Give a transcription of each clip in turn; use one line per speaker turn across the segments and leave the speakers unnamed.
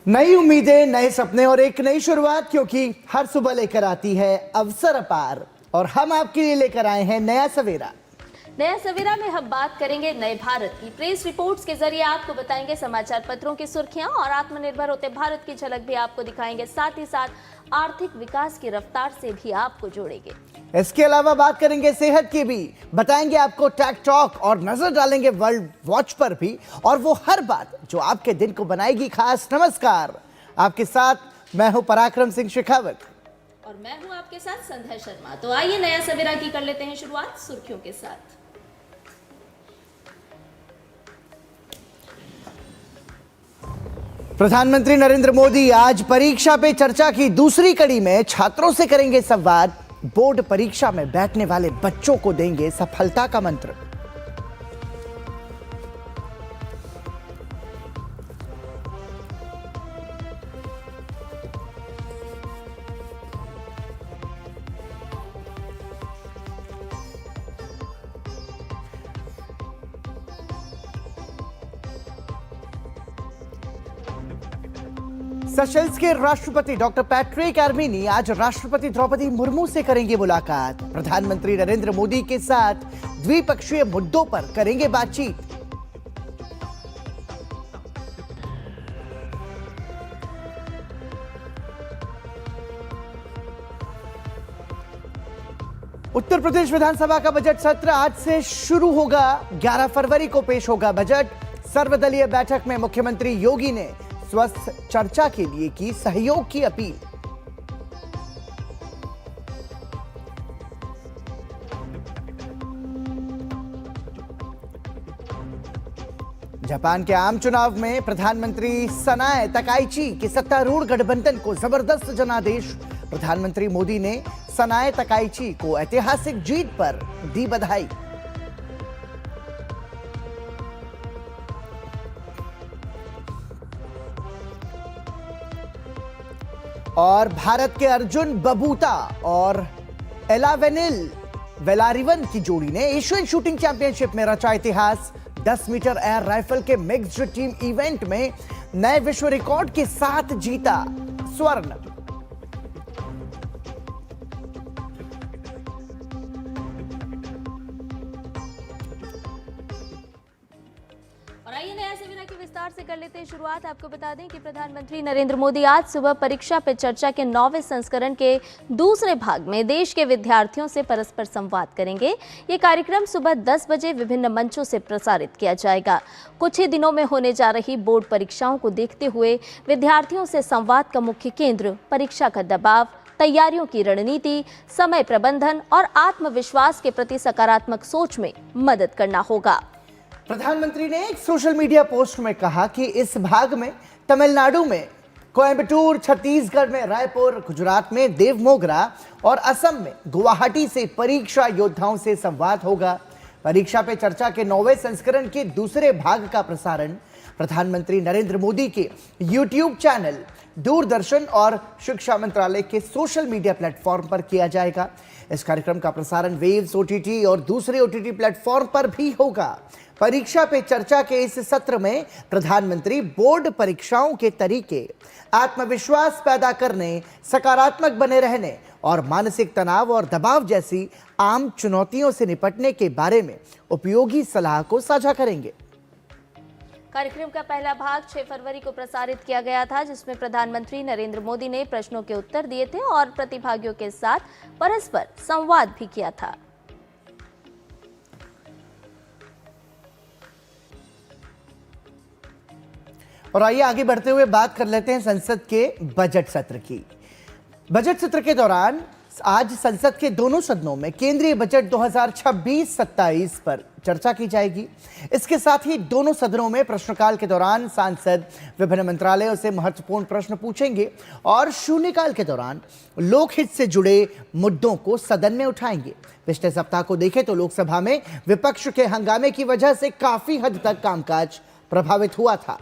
नई उम्मीदें, नए सपने और एक नई शुरुआत, क्योंकि हर सुबह लेकर आती है अवसर अपार और हम आपके लिए लेकर आए हैं नया सवेरा।
नया सवेरा में हम बात करेंगे नए भारत की। प्रेस रिपोर्ट्स के जरिए आपको बताएंगे समाचार पत्रों की सुर्खियां और आत्मनिर्भर होते भारत की झलक भी आपको दिखाएंगे। साथ ही साथ आर्थिक विकास की रफ्तार से भी आपको जोड़ेंगे।
इसके अलावा बात करेंगे सेहत की भी, बताएंगे आपको टेक टॉक और नजर डालेंगे वर्ल्ड वॉच पर भी, और वो हर बात जो आपके दिन को बनाएगी खास। नमस्कार, आपके साथ मैं हूं पराक्रम सिंह शेखावत
और मैं हूं आपके साथ संध्या शर्मा। तो आइए नया सवेरा की कर लेते हैं शुरुआत सुर्खियों के साथ।
प्रधानमंत्री नरेंद्र मोदी आज परीक्षा पे चर्चा की दूसरी कड़ी में छात्रों से करेंगे संवाद। बोर्ड परीक्षा में बैठने वाले बच्चों को देंगे सफलता का मंत्र। सेशल्स के राष्ट्रपति डॉक्टर पैट्रिक एर्मिनी आज राष्ट्रपति द्रौपदी मुर्मू से करेंगे मुलाकात। प्रधानमंत्री नरेंद्र मोदी के साथ द्विपक्षीय मुद्दों पर करेंगे बातचीत। उत्तर प्रदेश विधानसभा का बजट सत्र आज से शुरू होगा। 11 फरवरी को पेश होगा बजट। सर्वदलीय बैठक में मुख्यमंत्री योगी ने स्वस्थ चर्चा के लिए की सहयोग की अपील। जापान के आम चुनाव में प्रधानमंत्री सनाए तकाइची के सत्तारूढ़ गठबंधन को जबरदस्त जनादेश। प्रधानमंत्री मोदी ने सनाए तकाइची को ऐतिहासिक जीत पर दी बधाई। और भारत के अर्जुन बबूता और एलावेनिल वेलारिवन की जोड़ी ने एशियन शूटिंग चैंपियनशिप में रचा इतिहास। 10 मीटर एयर राइफल के मिक्स्ड टीम इवेंट में नए विश्व रिकॉर्ड के साथ जीता स्वर्ण।
विस्तार से कर लेते हैं शुरुआत। आपको बता दें कि प्रधानमंत्री नरेंद्र मोदी आज सुबह परीक्षा पे चर्चा के 9वें संस्करण के दूसरे भाग में देश के विद्यार्थियों से परस्पर संवाद करेंगे। ये कार्यक्रम सुबह 10 बजे विभिन्न मंचों से प्रसारित किया जाएगा। कुछ ही दिनों में होने जा रही बोर्ड परीक्षाओं को देखते हुए विद्यार्थियों से संवाद का मुख्य केंद्र परीक्षा का दबाव, तैयारियों की रणनीति, समय प्रबंधन और आत्मविश्वास के प्रति सकारात्मक सोच में मदद करना होगा।
प्रधानमंत्री ने एक सोशल मीडिया पोस्ट में कहा कि इस भाग में तमिलनाडु में कोयम्बटूर, छत्तीसगढ़ में रायपुर, गुजरात में देवमोगरा और असम में गुवाहाटी से परीक्षा योद्धाओं से संवाद होगा। परीक्षा पे चर्चा के 9वें संस्करण के दूसरे भाग का प्रसारण प्रधानमंत्री नरेंद्र मोदी के YouTube चैनल, दूरदर्शन और शिक्षा मंत्रालय के सोशल मीडिया प्लेटफॉर्म पर किया जाएगा। इस कार्यक्रम का प्रसारण वेव्स OTT और दूसरे OTT प्लेटफॉर्म पर भी होगा। परीक्षा पे चर्चा के इस सत्र में प्रधानमंत्री बोर्ड परीक्षाओं के तरीके, आत्मविश्वास पैदा करने, सकारात्मक बने रहने और मानसिक तनाव और दबाव जैसी आम चुनौतियों से निपटने के बारे में उपयोगी सलाह को साझा करेंगे।
कार्यक्रम का पहला भाग 6 फरवरी को प्रसारित किया गया था, जिसमें प्रधानमंत्री नरेंद्र मोदी ने प्रश्नों के उत्तर दिए थे और प्रतिभागियों के साथ परस्पर संवाद भी किया था।
और आइए आगे बढ़ते हुए बात कर लेते हैं संसद के बजट सत्र की। बजट सत्र के दौरान आज संसद के दोनों सदनों में केंद्रीय बजट 2026-27 पर चर्चा की जाएगी। इसके साथ ही दोनों सदनों में प्रश्नकाल के दौरान सांसद विभिन्न मंत्रालयों से महत्वपूर्ण प्रश्न पूछेंगे और शून्यकाल के दौरान लोकहित से जुड़े मुद्दों को सदन में उठाएंगे। पिछले सप्ताह को देखें तो लोकसभा में विपक्ष के हंगामे की वजह से काफी हद तक कामकाज प्रभावित हुआ था।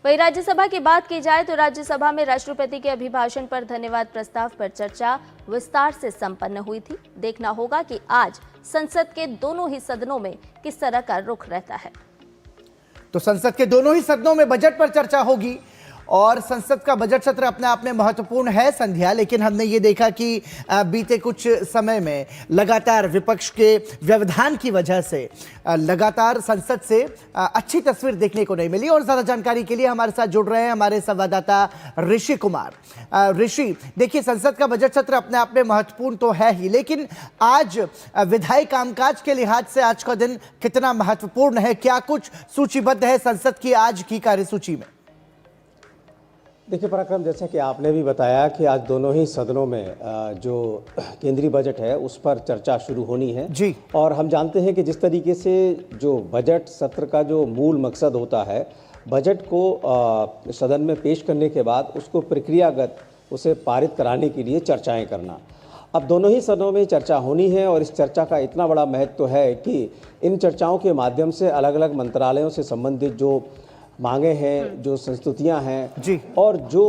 वहीं राज्यसभा की बात की जाए तो राज्यसभा में राष्ट्रपति के अभिभाषण पर धन्यवाद प्रस्ताव पर चर्चा विस्तार से संपन्न हुई थी। देखना होगा कि आज संसद के दोनों ही सदनों में किस तरह का रुख रहता है।
तो संसद के दोनों ही सदनों में बजट पर चर्चा होगी और संसद का बजट सत्र अपने आप में महत्वपूर्ण है संध्या, लेकिन हमने ये देखा कि बीते कुछ समय में लगातार विपक्ष के व्यवधान की वजह से लगातार संसद से अच्छी तस्वीर देखने को नहीं मिली। और ज्यादा जानकारी के लिए हमारे साथ जुड़ रहे हैं हमारे संवाददाता ऋषि कुमार। ऋषि, देखिए संसद का बजट सत्र अपने आप में महत्वपूर्ण तो है ही, लेकिन आज विधायी कामकाज के लिहाज से आज का दिन कितना महत्वपूर्ण है? क्या कुछ सूचीबद्ध है संसद की आज की कार्यसूची में?
देखिए पराक्रम, जैसा कि आपने भी बताया कि आज दोनों ही सदनों में जो केंद्रीय बजट है उस पर चर्चा शुरू होनी है
जी।
और हम जानते हैं कि जिस तरीके से जो बजट सत्र का जो मूल मकसद होता है, बजट को सदन में पेश करने के बाद उसको प्रक्रियागत उसे पारित कराने के लिए चर्चाएं करना। अब दोनों ही सदनों में चर्चा होनी है और इस चर्चा का इतना बड़ा महत्व है कि इन चर्चाओं के माध्यम से अलग अलग मंत्रालयों से संबंधित जो मांगे हैं, जो संस्तुतियां हैं
जी,
और जो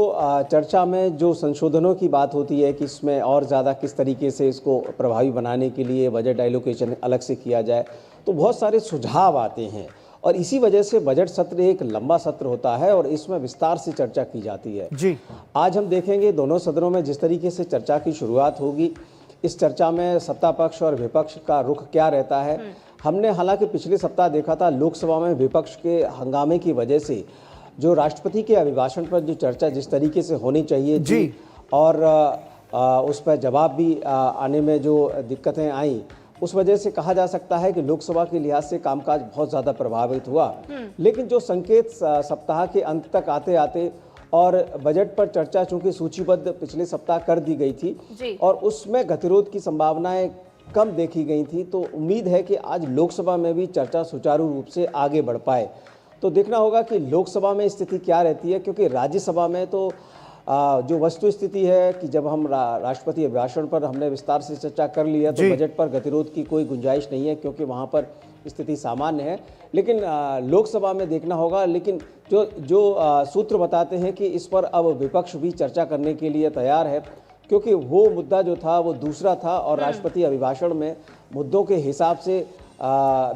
चर्चा में जो संशोधनों की बात होती है कि इसमें और ज़्यादा किस तरीके से इसको प्रभावी बनाने के लिए बजट एलोकेशन अलग से किया जाए, तो बहुत सारे सुझाव आते हैं और इसी वजह से बजट सत्र एक लंबा सत्र होता है और इसमें विस्तार से चर्चा की जाती है
जी।
आज हम देखेंगे दोनों सदनों में जिस तरीके से चर्चा की शुरुआत होगी, इस चर्चा में सत्ता पक्ष और विपक्ष का रुख क्या रहता है। हमने हालांकि पिछले सप्ताह देखा था लोकसभा में विपक्ष के हंगामे की वजह से जो राष्ट्रपति के अभिभाषण पर जो चर्चा जिस तरीके से होनी चाहिए थी और उस पर जवाब भी आने में जो दिक्कतें आई, उस वजह से कहा जा सकता है कि लोकसभा के लिहाज से कामकाज बहुत ज़्यादा प्रभावित हुआ। लेकिन जो संकेत सप्ताह के अंत तक आते आते और बजट पर चर्चा चूंकि सूचीबद्ध पिछले सप्ताह कर दी गई थी और उसमें गतिरोध की संभावनाएं कम देखी गई थी, तो उम्मीद है कि आज लोकसभा में भी चर्चा सुचारू रूप से आगे बढ़ पाए। तो देखना होगा कि लोकसभा में स्थिति क्या रहती है, क्योंकि राज्यसभा में तो जो वस्तु स्थिति है कि जब हम राष्ट्रपति अभिभाषण पर हमने विस्तार से चर्चा कर ली है तो बजट पर गतिरोध की कोई गुंजाइश नहीं है क्योंकि वहाँ पर स्थिति सामान्य है। लेकिन लोकसभा में देखना होगा, लेकिन जो सूत्र बताते हैं कि इस पर अब विपक्ष भी चर्चा करने के लिए तैयार है, क्योंकि वो मुद्दा जो था वो दूसरा था और राष्ट्रपति अभिभाषण में मुद्दों के हिसाब से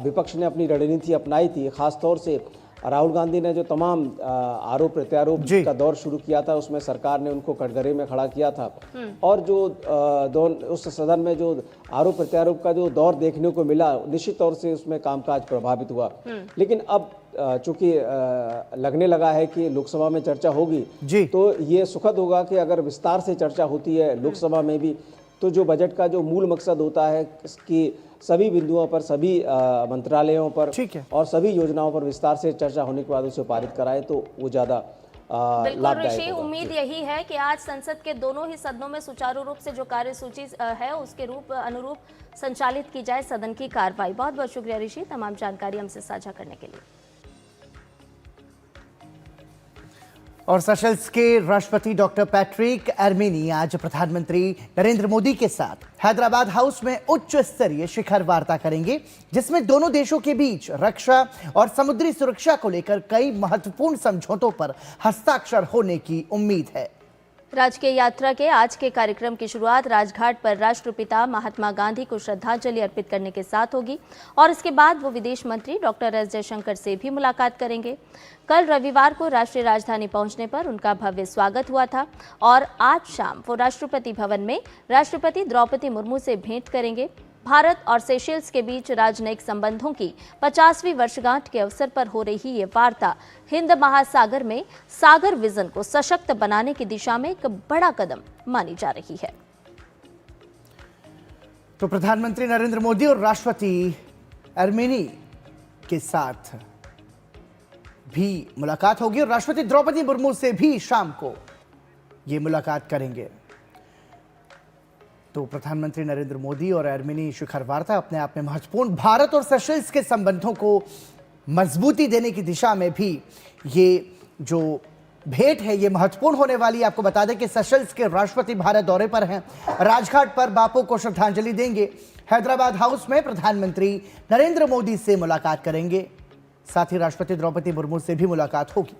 विपक्ष ने अपनी रणनीति अपनाई थी। खासतौर से राहुल गांधी ने जो तमाम आरोप प्रत्यारोप का दौर शुरू किया था उसमें सरकार ने उनको कटघरे में खड़ा किया था और जो उस सदन में जो आरोप प्रत्यारोप का जो दौर देखने को मिला, निश्चित तौर से उसमें कामकाज प्रभावित हुआ। लेकिन अब चूंकि लगने लगा है कि लोकसभा में चर्चा होगी तो ये सुखद होगा कि अगर विस्तार से चर्चा होती है लोकसभा में भी, तो जो बजट का जो मूल मकसद होता है कि सभी बिंदुओं पर, सभी मंत्रालयों पर और सभी योजनाओं पर विस्तार से चर्चा होने के बाद उसे पारित कराए तो वो ज़्यादा
बिल्कुल ऋषि, उम्मीद यही है कि आज संसद के दोनों ही सदनों में सुचारू रूप से जो कार्यसूची है उसके अनुरूप संचालित की जाए सदन की कार्रवाई। बहुत बहुत शुक्रिया ऋषि, तमाम जानकारी हमसे साझा करने के लिए।
और सेशल्स के राष्ट्रपति डॉक्टर पैट्रिक एर्मिनी आज प्रधानमंत्री नरेंद्र मोदी के साथ हैदराबाद हाउस में उच्च स्तरीय शिखर वार्ता करेंगे, जिसमें दोनों देशों के बीच रक्षा और समुद्री सुरक्षा को लेकर कई महत्वपूर्ण समझौतों पर हस्ताक्षर होने की उम्मीद है।
राजकीय यात्रा के आज के कार्यक्रम की शुरुआत राजघाट पर राष्ट्रपिता महात्मा गांधी को श्रद्धांजलि अर्पित करने के साथ होगी और इसके बाद वो विदेश मंत्री डॉक्टर एस जयशंकर से भी मुलाकात करेंगे। कल रविवार को राष्ट्रीय राजधानी पहुंचने पर उनका भव्य स्वागत हुआ था और आज शाम वो राष्ट्रपति भवन में राष्ट्रपति द्रौपदी मुर्मू से भेंट करेंगे। भारत और सेशल्स के बीच राजनयिक संबंधों की 50वीं वर्षगांठ के अवसर पर हो रही ये वार्ता हिंद महासागर में सागर विजन को सशक्त बनाने की दिशा में एक बड़ा कदम मानी जा रही है।
तो प्रधानमंत्री नरेंद्र मोदी और राष्ट्रपति एर्मिनी के साथ भी मुलाकात होगी और राष्ट्रपति द्रौपदी मुर्मू से भी शाम को ये मुलाकात करेंगे। तो प्रधानमंत्री नरेंद्र मोदी और एर्मिनी शिखर वार्ता अपने आप में महत्वपूर्ण, भारत और सेशल्स के संबंधों को मजबूती देने की दिशा में भी ये जो भेंट है ये महत्वपूर्ण होने वाली। आपको बता दें कि सेशल्स के राष्ट्रपति भारत दौरे पर हैं, राजघाट पर बापू को श्रद्धांजलि देंगे, हैदराबाद हाउस में प्रधानमंत्री नरेंद्र मोदी से मुलाकात करेंगे, साथ ही राष्ट्रपति द्रौपदी मुर्मू से भी मुलाकात होगी।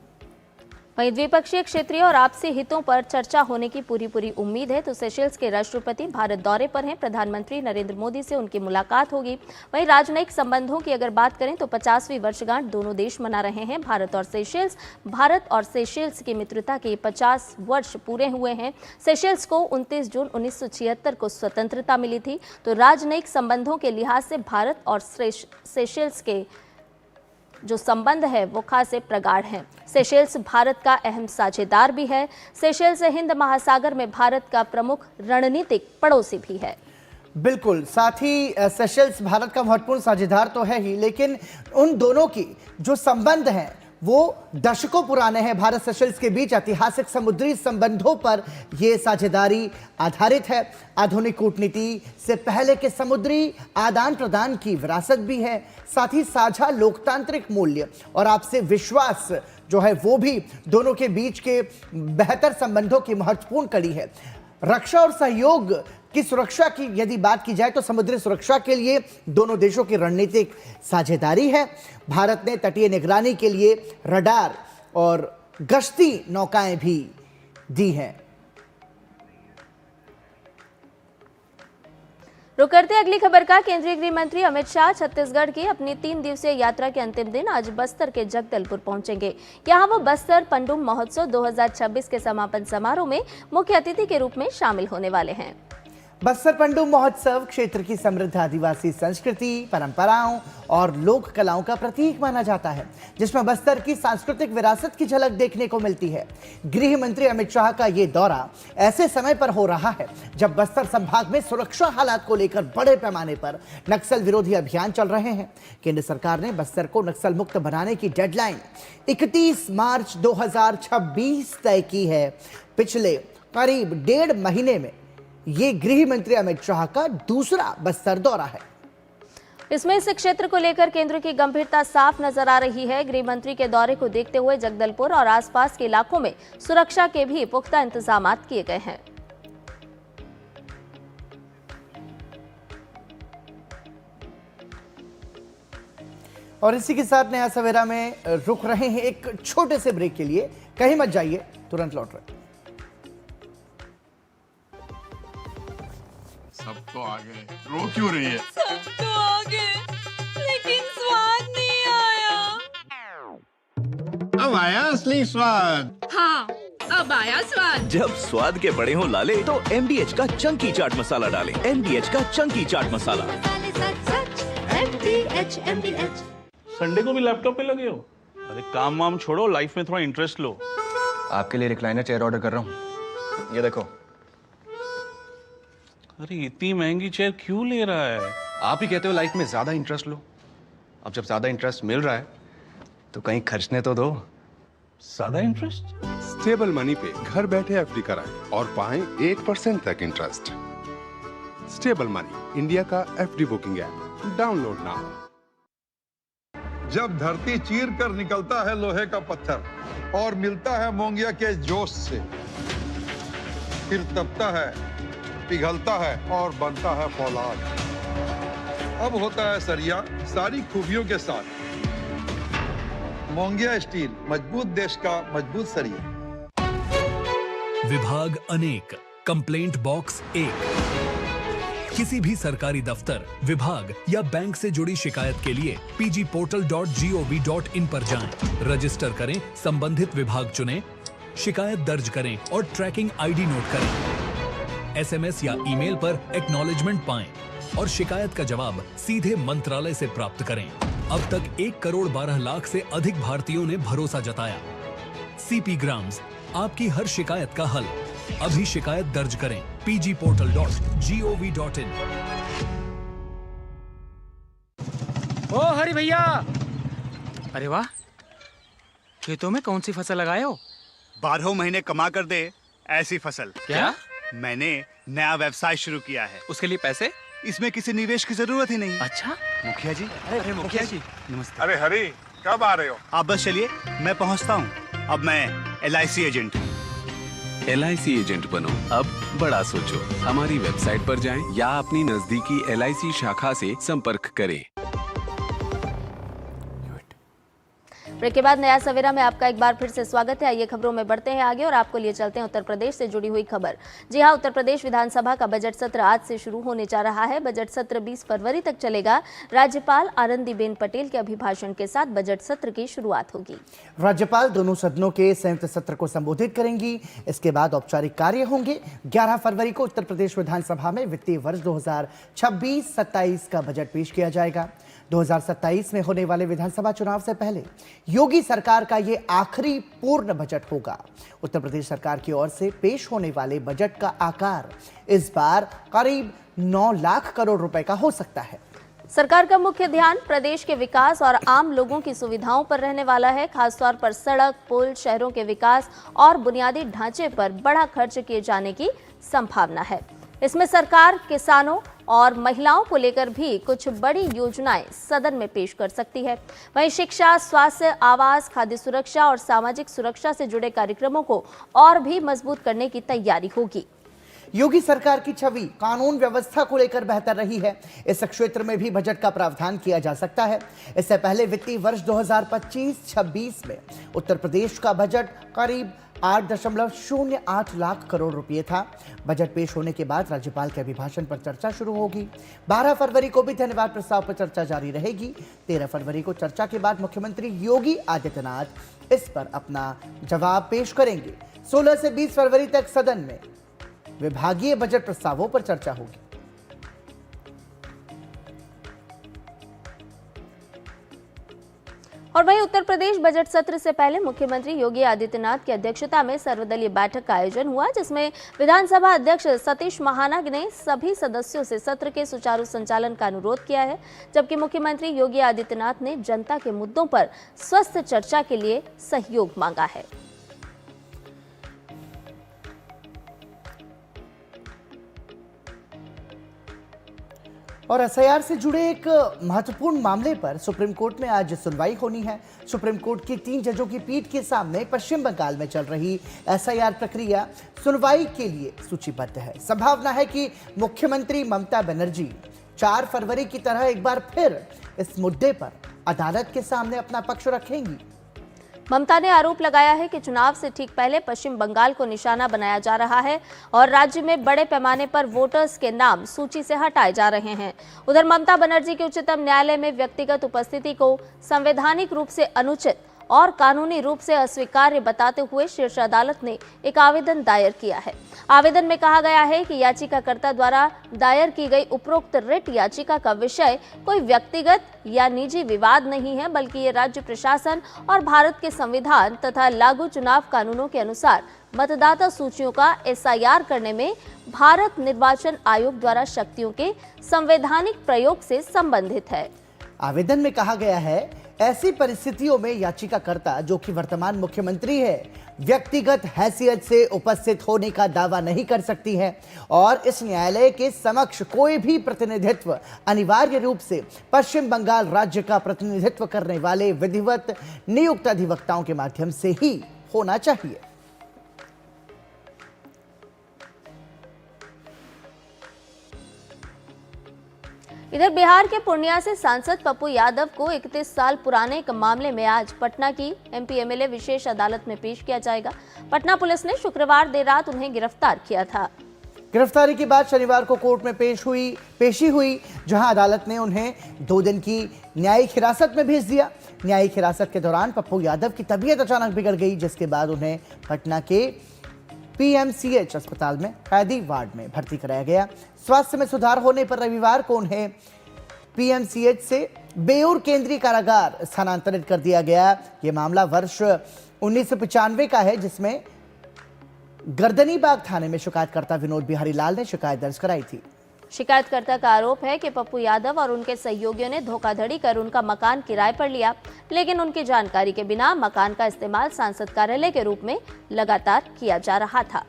वहीं द्विपक्षीय, क्षेत्रीय और आपसी हितों पर चर्चा होने की पूरी उम्मीद है। तो सेशेल्स के राष्ट्रपति भारत दौरे पर हैं। प्रधानमंत्री नरेंद्र मोदी से उनकी मुलाकात होगी। वहीं राजनयिक संबंधों की अगर बात करें तो 50वीं वर्षगांठ दोनों देश मना रहे हैं, भारत और सेशेल्स। भारत और सेशेल्स की मित्रता के 50 वर्ष पूरे हुए हैं। सेशेल्स को 29 जून 1976 को स्वतंत्रता मिली थी। तो राजनयिक संबंधों के लिहाज से भारत और सेशेल्स के जो संबंध है वो खासे प्रगाढ़ हैं। सेशेल्स भारत का अहम साझेदार भी है। सेशेल्स हिंद महासागर में भारत का प्रमुख रणनीतिक पड़ोसी भी है।
बिल्कुल, साथ ही सेशेल्स भारत का महत्वपूर्ण साझेदार तो है ही, लेकिन उन दोनों की जो संबंध हैं वो दशकों पुराने हैं। भारत सेशेल्स के बीच ऐतिहासिक समुद्री संबंधों पर यह साझेदारी आधारित है। आधुनिक कूटनीति से पहले के समुद्री आदान प्रदान की विरासत भी है। साथ ही साझा लोकतांत्रिक मूल्य और आपसे विश्वास जो है वो भी दोनों के बीच के बेहतर संबंधों की महत्वपूर्ण कड़ी है। रक्षा और सहयोग की सुरक्षा की यदि बात की जाए तो समुद्री सुरक्षा के लिए दोनों देशों की रणनीतिक साझेदारी है। भारत ने तटीय निगरानी के लिए रडार और गश्ती नौकाएं भी दी हैं।
रुक करते अगली खबर का। केंद्रीय गृह मंत्री अमित शाह छत्तीसगढ़ की अपनी 3 दिवसीय यात्रा के अंतिम दिन आज बस्तर के जगदलपुर पहुंचेंगे। यहां वो बस्तर पंडुम महोत्सव 2026 के समापन समारोह में मुख्य अतिथि के रूप में शामिल होने वाले हैं।
बस्तर पंडुम महोत्सव क्षेत्र की समृद्ध आदिवासी संस्कृति, परंपराओं और लोक कलाओं का प्रतीक माना जाता है, जिसमें बस्तर की सांस्कृतिक विरासत की झलक देखने को मिलती है। गृह मंत्री अमित शाह का ये दौरा ऐसे समय पर हो रहा है जब बस्तर संभाग में सुरक्षा हालात को लेकर बड़े पैमाने पर नक्सल विरोधी अभियान चल रहे हैं। केंद्र सरकार ने बस्तर को नक्सल मुक्त बनाने की डेडलाइन 31 मार्च 2026 तय की है। पिछले करीब 1.5 महीने में ये गृह मंत्री अमित शाह का दूसरा बस्तर दौरा है।
इसमें इस क्षेत्र को लेकर केंद्र की गंभीरता साफ नजर आ रही है। गृह मंत्री के दौरे को देखते हुए जगदलपुर और आसपास के इलाकों में सुरक्षा के भी पुख्ता इंतजाम किए गए हैं।
और इसी के साथ नया सवेरा में रुक रहे हैं एक छोटे से ब्रेक के लिए। कहीं मत जाइए, तुरंत लौट रहे।
सब तो आ गए, रो क्यों रही है?
सब तो आ गए, लेकिन स्वाद नहीं आया।
अब आया असली स्वाद।
हाँ, अब आया स्वाद।
जब स्वाद के बड़े हो लाले तो MDH का चंकी चाट मसाला डालें। MDH का चंकी चाट मसाला।
MDH।
संडे को भी लैपटॉप पे लगे हो? अरे काम वाम छोड़ो, लाइफ में थोड़ा इंटरेस्ट लो।
आपके लिए रिक्लाइनर चेयर ऑर्डर कर रहा हूँ, ये देखो।
अरे इतनी महंगी चेयर क्यों ले रहा है?
आप ही कहते हो लाइफ में ज्यादा इंटरेस्ट लो। अब जब ज्यादा इंटरेस्ट मिल रहा है तो कहीं खर्चने तो दो।
ज्यादा इंटरेस्ट?
स्टेबल मनी पे घर बैठे एफडी कराएं और पाएं 1% तक इंटरेस्ट। स्टेबल मनी, इंडिया का FD booking app, download now.
जब धरती चीर कर निकलता है लोहे का पत्थर और मिलता है मोंगिया के जोश से, फिर तपता है, पिघलता है और बनता है फौलाद। अब होता है सरिया सारी खूबियों के साथ। मोंगिया स्टील, मजबूत देश का मजबूत सरिया।
विभाग अनेक, कंप्लेंट बॉक्स 1। किसी भी सरकारी दफ्तर, विभाग या बैंक से जुड़ी शिकायत के लिए pgportal.gov.in पर जाएं, रजिस्टर करें, संबंधित विभाग चुनें, शिकायत दर्ज करें और ट्रैकिंग आईडी नोट करें। SMS या ईमेल पर एक्नॉलेजमेंट पाएं और शिकायत का जवाब सीधे मंत्रालय से प्राप्त करें। अब तक 1 करोड़ 12 लाख से अधिक भारतीयों ने भरोसा जताया। CP ग्राम्स, आपकी हर शिकायत का हल। अभी शिकायत दर्ज करें pgportal.gov.in।
ओ हरि भैया, अरे वाह, खेतों में कौन सी फसल लगाए हो?
12 महीने कमा कर दे ऐसी फसल।
क्या?
मैंने नया व्यवसाय शुरू किया है।
उसके लिए पैसे?
इसमें किसी निवेश की जरूरत ही नहीं।
अच्छा
मुखिया जी।
अरे मुखिया जी
नमस्ते।
अरे हरी, कब आ रहे हो?
आप बस चलिए, मैं पहुंचता हूं। अब मैं LIC एजेंट हूं।
LIC एजेंट बनो, अब बड़ा सोचो। हमारी वेबसाइट पर जाएं या अपनी नजदीकी LIC शाखा से संपर्क करें।
ब्रेक के बाद नया सवेरा में आपका एक बार फिर से स्वागत है। आइए खबरों में बढ़ते हैं आगे और आपको लिए चलते हैं उत्तर प्रदेश से जुड़ी हुई खबर। जी हां, उत्तर प्रदेश विधानसभा का बजट सत्र आज से शुरू होने जा रहा है। बजट सत्र 20 फरवरी तक चलेगा। राज्यपाल आनंदीबेन पटेल के अभिभाषण के साथ बजट सत्र की शुरुआत होगी। राज्यपाल दोनों सदनों के संयुक्त सत्र को संबोधित करेंगी। इसके बाद औपचारिक कार्य होंगे। 11 फरवरी को उत्तर प्रदेश विधानसभा में वित्तीय वर्ष 2026-27 का बजट पेश किया जाएगा। 2027 में होने वाले विधानसभा चुनाव से पहले योगी सरकार का ये आखिरी पूर्ण बजट होगा। उत्तर प्रदेश सरकार की ओर से पेश होने वाले बजट का आकार इस बार करीब 9 लाख करोड़ रुपए का हो सकता है। सरकार का मुख्य ध्यान प्रदेश के विकास और आम लोगों की सुविधाओं पर रहने वाला है। खासतौर पर सड़क, पुल, शहरों के विकास और बुनियादी ढांचे पर बड़ा खर्च किए जाने की संभावना है। इसमें सरकार किसानों और महिलाओं को लेकर भी कुछ बड़ी योजनाएं सदन में पेश कर सकती है। वहीं शिक्षा, स्वास्थ्य, आवास, खाद्य सुरक्षा और सामाजिक सुरक्षा से जुड़े कार्यक्रमों को और भी मजबूत करने की तैयारी होगी। योगी सरकार की छवि कानून व्यवस्था को लेकर बेहतर रही है। इस क्षेत्र में भी बजट का प्रावधान किया जा सकता है। इससे पहले वित्तीय वर्ष 2025-26 में उत्तर प्रदेश का बजट करीब 8.08 लाख करोड़ रुपए था। बजट पेश होने के बाद राज्यपाल के अभिभाषण पर चर्चा शुरू होगी। 12 फरवरी को भी धन्यवाद प्रस्ताव पर चर्चा जारी रहेगी। 13 फरवरी को चर्चा के बाद मुख्यमंत्री योगी आदित्यनाथ इस पर अपना जवाब पेश करेंगे। 16 से 20 फरवरी तक सदन में विभागीय बजट प्रस्तावों पर चर्चा होगी। और वहीं उत्तर प्रदेश बजट सत्र से पहले मुख्यमंत्री योगी आदित्यनाथ की अध्यक्षता में सर्वदलीय बैठक का आयोजन हुआ, जिसमें विधानसभा अध्यक्ष सतीश महाना ने सभी सदस्यों से सत्र के सुचारू संचालन का अनुरोध किया है। जबकि मुख्यमंत्री योगी आदित्यनाथ ने जनता के मुद्दों पर स्वस्थ चर्चा के लिए सहयोग मांगा है। और एसआईआर से जुड़े एक महत्वपूर्ण मामले पर सुप्रीम कोर्ट में आज सुनवाई होनी है। सुप्रीम कोर्ट की 3 जजों की पीठ के सामने पश्चिम बंगाल में चल रही एसआईआर प्रक्रिया सुनवाई के लिए सूचीबद्ध है। संभावना है कि मुख्यमंत्री ममता बनर्जी 4 फरवरी की तरह एक बार फिर इस मुद्दे पर अदालत के सामने अपना पक्ष रखेंगी। ममता ने आरोप लगाया है कि चुनाव से ठीक पहले पश्चिम बंगाल को निशाना बनाया जा रहा है और राज्य में बड़े पैमाने पर वोटर्स के नाम सूची से हटाए जा रहे हैं। उधर ममता बनर्जी के उच्चतम न्यायालय में व्यक्तिगत उपस्थिति को संवैधानिक रूप से अनुचित और कानूनी रूप से अस्वीकार्य बताते हुए शीर्ष अदालत ने एक आवेदन दायर किया है। आवेदन में कहा गया है कि याचिकाकर्ता द्वारा दायर की गई उपरोक्त रिट याचिका का विषय कोई व्यक्तिगत या निजी विवाद नहीं है, बल्कि ये राज्य प्रशासन और भारत के संविधान तथा लागू चुनाव कानूनों के अनुसार मतदाता सूचियों का एसआईआर करने में भारत निर्वाचन आयोग द्वारा शक्तियों के संवैधानिक प्रयोग से संबंधित है। आवेदन में कहा गया है, ऐसी परिस्थितियों में याचिकाकर्ता, जो कि वर्तमान मुख्यमंत्री है, व्यक्तिगत हैसियत से उपस्थित होने का दावा नहीं कर सकती है और इस न्यायालय के समक्ष कोई भी प्रतिनिधित्व अनिवार्य रूप से पश्चिम बंगाल राज्य का प्रतिनिधित्व करने वाले विधिवत नियुक्त अधिवक्ताओं के माध्यम से ही होना चाहिए। इधर बिहार के पूर्णिया से सांसद पप्पू यादव को 31 साल पुराने एक मामले में आज पटना की एमपी एमएलए विशेष अदालत में पेश किया जाएगा। पटना पुलिस ने शुक्रवार देर रात उन्हें गिरफ्तार किया था। गिरफ्तारी के बाद शनिवार को कोर्ट में पेशी हुई, जहां अदालत ने उन्हें 2 दिन की न्यायिक हिरासत में भेज दिया। न्यायिक हिरासत के दौरान पप्पू यादव की तबीयत अचानक बिगड़ गई, जिसके बाद उन्हें पटना के पीएमसीएच अस्पताल में कैदी वार्ड में भर्ती कराया गया। स्वास्थ्य में सुधार होने पर रविवार को उन्हें पीएमसीएच से बेऊर केंद्रीय कारागार स्थानांतरित कर दिया गया। यह मामला वर्ष 1995 का है, जिसमें गर्दनीबाग थाने में शिकायतकर्ता विनोद बिहारी लाल ने शिकायत दर्ज कराई थी। शिकायतकर्ता का आरोप है कि पप्पू यादव और उनके सहयोगियों ने धोखाधड़ी कर उनका मकान किराए पर लिया, लेकिन उनकी जानकारी के बिना मकान का इस्तेमाल सांसद कार्यालय के रूप में लगातार किया जा रहा था।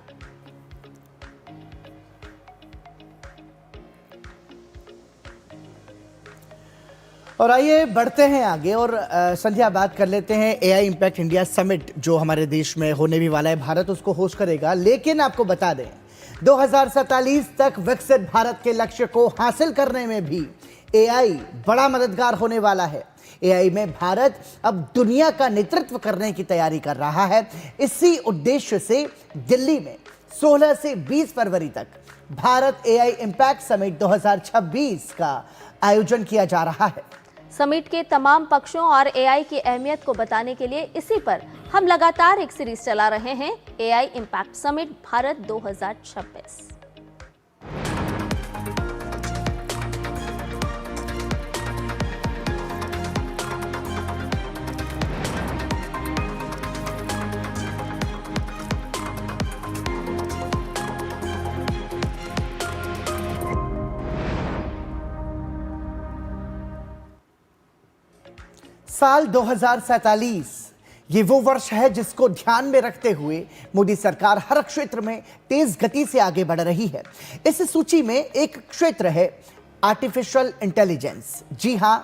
और आइए बढ़ते हैं आगे और संध्या बात कर लेते हैं एआई इम्पैक्ट इंडिया समिट जो हमारे देश में होने भी वाला है। भारत उसको होस्ट करेगा, लेकिन आपको बता दें 2047 तक विकसित भारत के लक्ष्य को हासिल करने में भी एआई बड़ा मददगार होने वाला है।
एआई में भारत अब दुनिया का नेतृत्व करने की तैयारी कर रहा है। इसी उद्देश्य से दिल्ली में 16 से 20 फरवरी तक भारत एआई इम्पैक्ट समिट 2026 का आयोजन किया जा रहा है।
समिट के तमाम पक्षों और एआई की अहमियत को बताने के लिए इसी पर हम लगातार एक सीरीज चला रहे हैं, एआई इम्पैक्ट समिट भारत 2026।
साल 2047 ये वो वर्ष है जिसको ध्यान में रखते हुए मोदी सरकार हर क्षेत्र में तेज गति से आगे बढ़ रही है। इस सूची में एक क्षेत्र है आर्टिफिशियल इंटेलिजेंस। जी हां,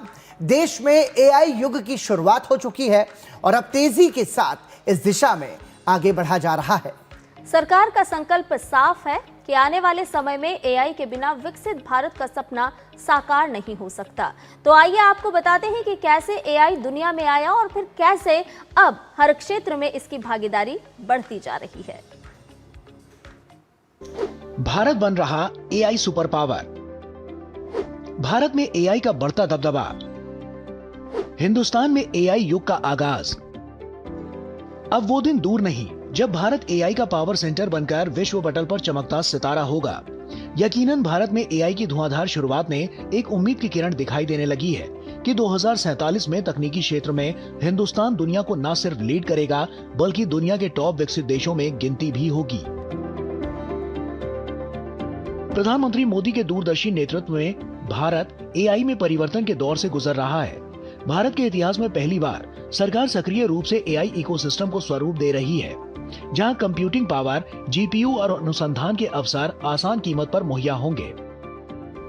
देश में एआई युग की शुरुआत हो चुकी है और अब तेजी के साथ इस दिशा में आगे बढ़ा जा रहा है।
सरकार का संकल्प साफ है कि आने वाले समय में एआई के बिना विकसित भारत का सपना साकार नहीं हो सकता। तो आइए आपको बताते हैं कि कैसे एआई दुनिया में आया और फिर कैसे अब हर क्षेत्र में इसकी भागीदारी बढ़ती जा रही है।
भारत बन रहा एआई सुपर पावर। भारत में एआई का बढ़ता दबदबा। हिंदुस्तान में एआई युग का आगाज। अब वो दिन दूर नहीं जब भारत एआई का पावर सेंटर बनकर विश्व पटल पर चमकता सितारा होगा। यकीनन भारत में एआई की धुआंधार शुरुआत ने एक उम्मीद की किरण दिखाई देने लगी है कि 2047 में तकनीकी क्षेत्र में हिंदुस्तान दुनिया को न सिर्फ लीड करेगा बल्कि दुनिया के टॉप विकसित देशों में गिनती भी होगी। प्रधानमंत्री मोदी के दूरदर्शी नेतृत्व में भारत एआई में परिवर्तन के दौर से गुजर रहा है। भारत के इतिहास में पहली बार सरकार सक्रिय रूप से एआई इकोसिस्टम को स्वरूप दे रही है, जहां कंप्यूटिंग पावर, जीपीयू और अनुसंधान के अवसर आसान कीमत पर मुहैया होंगे।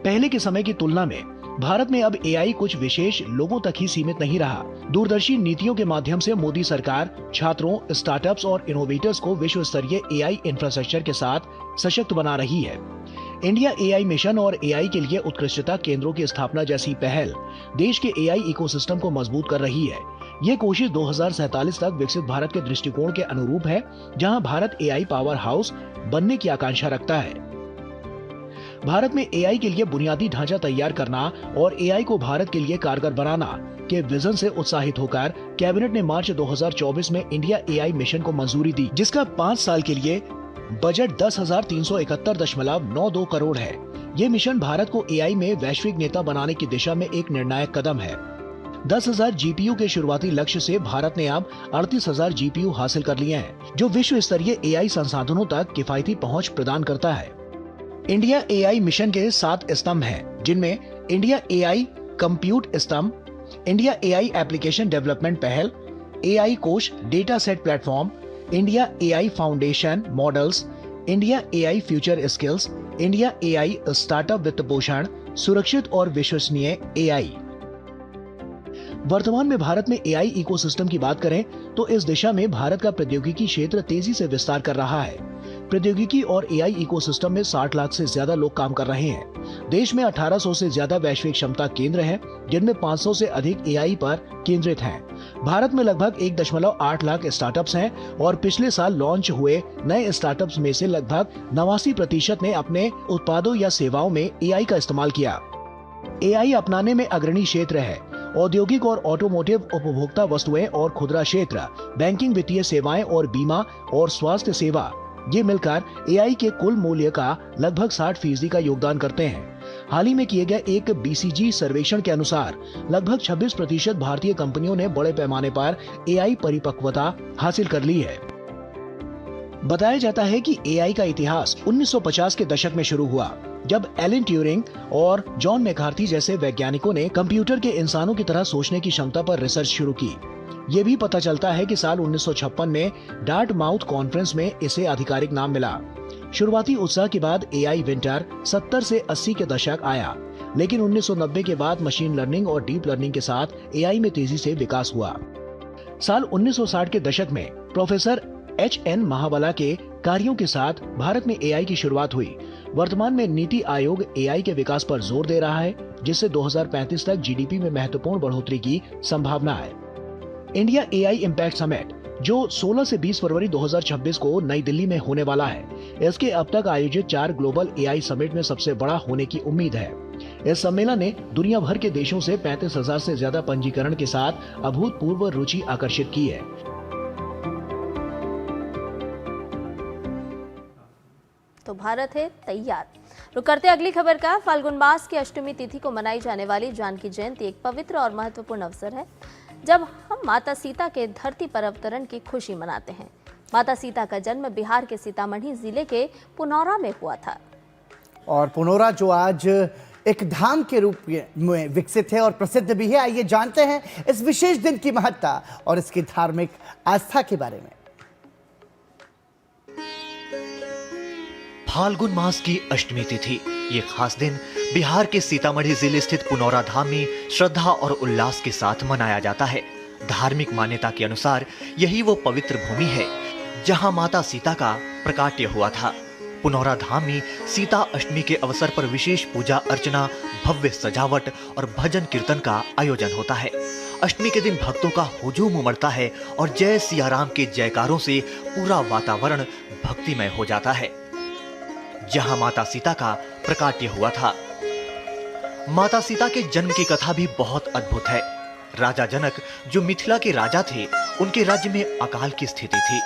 पहले के समय की तुलना में भारत में अब एआई कुछ विशेष लोगों तक ही सीमित नहीं रहा। दूरदर्शी नीतियों के माध्यम से मोदी सरकार छात्रों, स्टार्टअप्स और इनोवेटर्स को विश्व स्तरीय एआई इंफ्रास्ट्रक्चर के साथ सशक्त बना रही है। इंडिया एआई मिशन और एआई के लिए उत्कृष्टता केंद्रों की स्थापना जैसी पहल देश के एआई इकोसिस्टम को मजबूत कर रही है। ये कोशिश 2047 तक विकसित भारत के दृष्टिकोण के अनुरूप है, जहां भारत एआई पावर हाउस बनने की आकांक्षा रखता है। भारत में एआई के लिए बुनियादी ढांचा तैयार करना और एआई को भारत के लिए कारगर बनाना के विजन से उत्साहित होकर कैबिनेट ने मार्च 2024 में इंडिया एआई मिशन को मंजूरी दी, जिसका 5 साल के लिए बजट 10,371.92 करोड़ है। ये मिशन भारत को एआई में वैश्विक नेता बनाने की दिशा में एक निर्णायक कदम है। 10,000 जीपीयू के शुरुआती लक्ष्य से भारत ने अब 38,000 जीपीयू हासिल कर लिए हैं, जो विश्व स्तरीय एआई संसाधनों तक किफायती पहुंच प्रदान करता है। इंडिया एआई मिशन के 7 स्तंभ हैं, जिनमें इंडिया एआई कंप्यूट स्तंभ, इंडिया एआई एप्लीकेशन डेवलपमेंट पहल, एआई कोष data set platform, India AI foundation models, India AI future skills, India AI startup वित्त पोषण, सुरक्षित और विश्वसनीय एआई। वर्तमान में भारत में एआई इकोसिस्टम की बात करें तो इस दिशा में भारत का प्रौद्योगिकी क्षेत्र तेजी से विस्तार कर रहा है। प्रौद्योगिकी और एआई इकोसिस्टम में 60 लाख से ज्यादा लोग काम कर रहे हैं। देश में 1800 से ज्यादा वैश्विक क्षमता केंद्र हैं, जिनमें 500 से अधिक एआई पर केंद्रित हैं। भारत में लगभग 1.8 लाख स्टार्टअप्स हैं और पिछले साल लॉन्च हुए नए स्टार्टअप्स में से लगभग 89% ने अपने उत्पादों या सेवाओं में एआई का इस्तेमाल किया। एआई अपनाने में अग्रणी क्षेत्र है औद्योगिक और ऑटोमोटिव, उपभोक्ता वस्तुएं और खुदरा क्षेत्र, बैंकिंग, वित्तीय सेवाएं और बीमा और स्वास्थ्य सेवा। ये मिलकर एआई के कुल मूल्य का लगभग 60% का योगदान करते हैं। हाल ही में किए गए एक बीसीजी सर्वेक्षण के अनुसार लगभग 26% भारतीय कंपनियों ने बड़े पैमाने पर एआई परिपक्वता हासिल कर ली है। बताया जाता है कि एआई का इतिहास 1950 के दशक में शुरू हुआ, जब एलन ट्यूरिंग और जॉन मैकार्थी जैसे वैज्ञानिकों ने कंप्यूटर के इंसानों की तरह सोचने की क्षमता पर रिसर्च शुरू की। ये भी पता चलता है कि साल 1956 में डार्टमाउथ कॉन्फ्रेंस में इसे आधिकारिक नाम मिला। शुरुआती उत्साह के बाद एआई विंटर 70 से 80 के दशक आया, लेकिन 1990 के बाद मशीन लर्निंग और डीप लर्निंग के साथ एआई में तेजी से विकास हुआ। साल 1960 के दशक में प्रोफेसर HN महाबाला के कार्यों के साथ भारत में AI की शुरुआत हुई। वर्तमान में नीति आयोग AI के विकास पर जोर दे रहा है, जिससे 2035 तक GDP में महत्वपूर्ण बढ़ोतरी की संभावना है। इंडिया AI इम्पैक्ट समिट, जो 16 से 20 फरवरी 2026 को नई दिल्ली में होने वाला है, इसके अब तक आयोजित 4 ग्लोबल AI समिट में सबसे बड़ा होने की उम्मीद है। इस सम्मेलन ने दुनिया भर के देशों से 35,000 से ज्यादा पंजीकरण के साथ अभूतपूर्व रुचि आकर्षित की है।
तो भारत है तैयार। रुक करते अगली खबर का। फाल्गुन मास की अष्टमी तिथि को मनाई जाने वाली जानकी जयंती एक पवित्र और महत्वपूर्ण अवसर है, जब हम माता सीता के धरती पर अवतरण की खुशी मनाते हैं। माता सीता का जन्म बिहार के सीतामढ़ी जिले के पुनौरा में हुआ था।
और पुनौरा जो आज एक धाम के रूप में विकसित है और प्रसिद्ध भी है। आइए जानते हैं इस विशेष दिन की महत्ता और इसकी धार्मिक आस्था के बारे में।
फाल्गुन मास की अष्टमी तिथि, ये खास दिन बिहार के सीतामढ़ी जिले स्थित पुनौरा धाम में श्रद्धा और उल्लास के साथ मनाया जाता है। धार्मिक मान्यता के अनुसार यही वो पवित्र भूमि है जहां माता सीता का प्रकाट्य हुआ था। पुनौरा धाम में सीता अष्टमी के अवसर पर विशेष पूजा अर्चना, भव्य सजावट और भजन कीर्तन का आयोजन होता है। अष्टमी के दिन भक्तों का हुजूम उमड़ता है और जय सिया राम के जयकारों से पूरा वातावरण भक्तिमय हो जाता है। जहां माता सीता का प्रकाट्य हुआ था। माता सीता के जन्म की कथा भी बहुत अद्भुत है। राजा जनक, जो मिथिला के राजा थे, उनके राज्य में अकाल की स्थिति थी।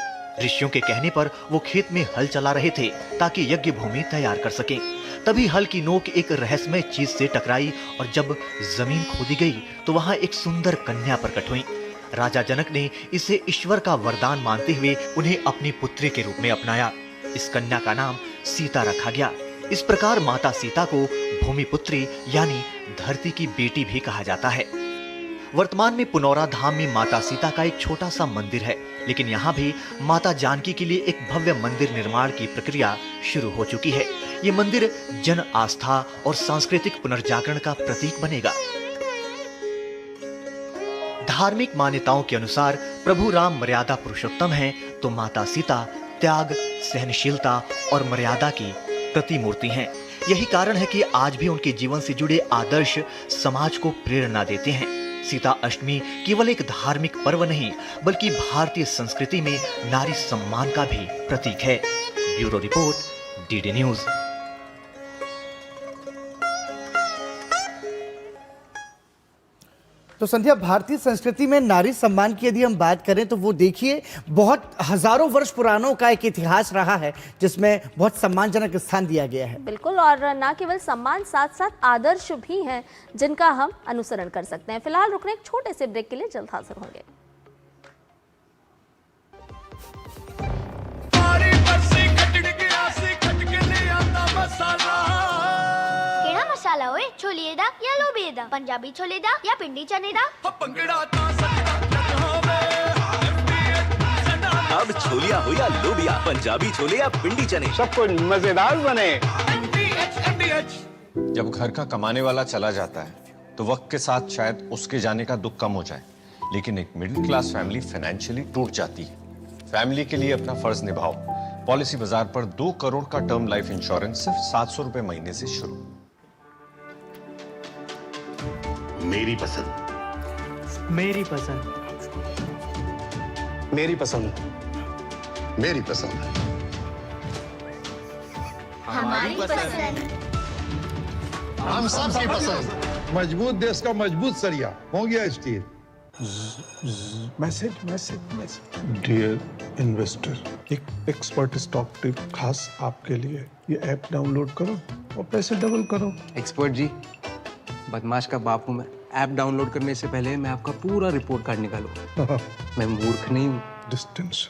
ऋषियों के कहने पर वो खेत में हल चला रहे थे ताकि यज्ञ भूमि तैयार कर सकें। तभी हल की नोक एक रहस्यमय चीज से टकराई और जब जमीन खोदी गई तो वहां एक सुंदर कन्या प्रकट हुई। राजा जनक ने इसे ईश्वर का वरदान मानते हुए उन्हें अपनी पुत्री के रूप में अपनाया। इस कन्या का नाम सीता रखा गया। इस प्रकार माता सीता को भूमिपुत्री यानी धरती की बेटी भी कहा जाता है। वर्तमान में पुनौरा धाम में माता सीता का एक छोटा सा मंदिर है, लेकिन यहाँ भी माता जानकी के लिए एक भव्य मंदिर निर्माण की प्रक्रिया शुरू हो चुकी है। ये मंदिर जन आस्था और सांस्कृतिक पुनर्जागरण का प्रतीक बनेगा। धार्मिक मान्यताओं के अनुसार प्रभु राम मर्यादा पुरुषोत्तम हैं, तो माता सीता त्याग, सहनशीलता और मर्यादा की प्रतिमूर्ति हैं। यही कारण है कि आज भी उनके जीवन से जुड़े आदर्श समाज को प्रेरणा देते हैं। सीता अष्टमी केवल एक धार्मिक पर्व नहीं, बल्कि भारतीय संस्कृति में नारी सम्मान का भी प्रतीक है। Bureau report, DD news.
तो संध्या, भारतीय संस्कृति में नारी सम्मान की यदि हम बात करें तो वो देखिए बहुत हजारों वर्ष पुरानों का एक इतिहास रहा है, जिसमें बहुत सम्मानजनक स्थान दिया गया है।
बिल्कुल, और न केवल सम्मान, साथ साथ आदर्श भी हैं जिनका हम अनुसरण कर सकते हैं। फिलहाल रुकने एक छोटे से ब्रेक के लिए जल्द हाजिर होंगे।
मसाला होए छोलिए दा या लोबिए दा, पंजाबी छोले दा या पिंडी चने दा।
अब छोलिया हो या लोबिया, पंजाबी छोले या पिंडी चने,
सबको मजेदार बने। जब घर का कमाने वाला चला जाता है तो वक्त के साथ शायद उसके जाने का दुख कम हो जाए, लेकिन एक मिडिल क्लास फैमिली फाइनेंशियली टूट जाती है। फैमिली के लिए अपना फर्ज निभाओ। पॉलिसी बाजार पर 2 करोड़ का टर्म लाइफ इंश्योरेंस सिर्फ 700 रुपए महीने से शुरू।
मेरी पसंद,
मेरी पसंद,
मेरी पसंद, मेरी पसंद,
हमारी पसंद,
हम सबकी पसंद। मजबूत देश का मजबूत सरिया हो गया steel.
Message message message. Dear investor, एक एक्सपर्ट स्टॉक टिप खास आपके लिए। ये ऐप डाउनलोड करो और पैसे डबल करो।
एक्सपर्ट जी, बदमाश का बाप हूँ मैं। ऐप डाउनलोड करने से पहले मैं आपका पूरा रिपोर्ट कार्ड निकालूं। मैं मूर्ख नहीं हूँ।
डिस्टेंस।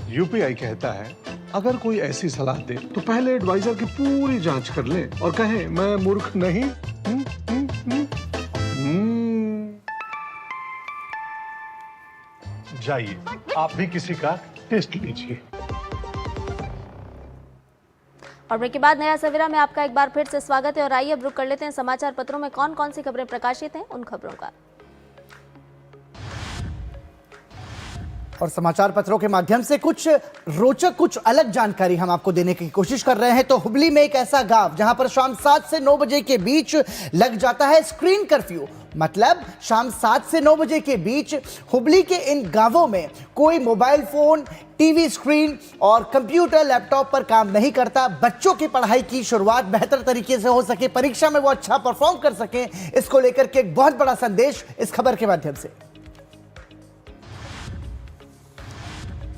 यूपीआई कहता है अगर कोई ऐसी सलाह दे तो पहले एडवाइजर की पूरी जांच कर ले और कहे मैं मूर्ख नहीं। जाइए, आप भी किसी का टेस्ट लीजिए।
और ब्रेक के बाद नया सवेरा में आपका एक बार फिर से स्वागत है। और आइए अब रुक कर लेते हैं समाचार पत्रों में कौन कौन सी खबरें प्रकाशित हैं, उन खबरों का।
और समाचार पत्रों के माध्यम से कुछ रोचक, कुछ अलग जानकारी हम आपको देने की कोशिश कर रहे हैं। तो हुबली में एक ऐसा गांव जहां पर शाम 7 से 9 बजे के बीच लग जाता है स्क्रीन कर्फ्यू। मतलब शाम 7 से 9 बजे के बीच हुबली के इन गांवों में कोई मोबाइल फोन, टीवी स्क्रीन और कंप्यूटर, लैपटॉप पर काम नहीं करता। बच्चों की पढ़ाई की शुरुआत बेहतर तरीके से हो सके, परीक्षा में वो अच्छा परफॉर्म कर सके, इसको लेकर के एक बहुत बड़ा संदेश इस खबर के माध्यम से।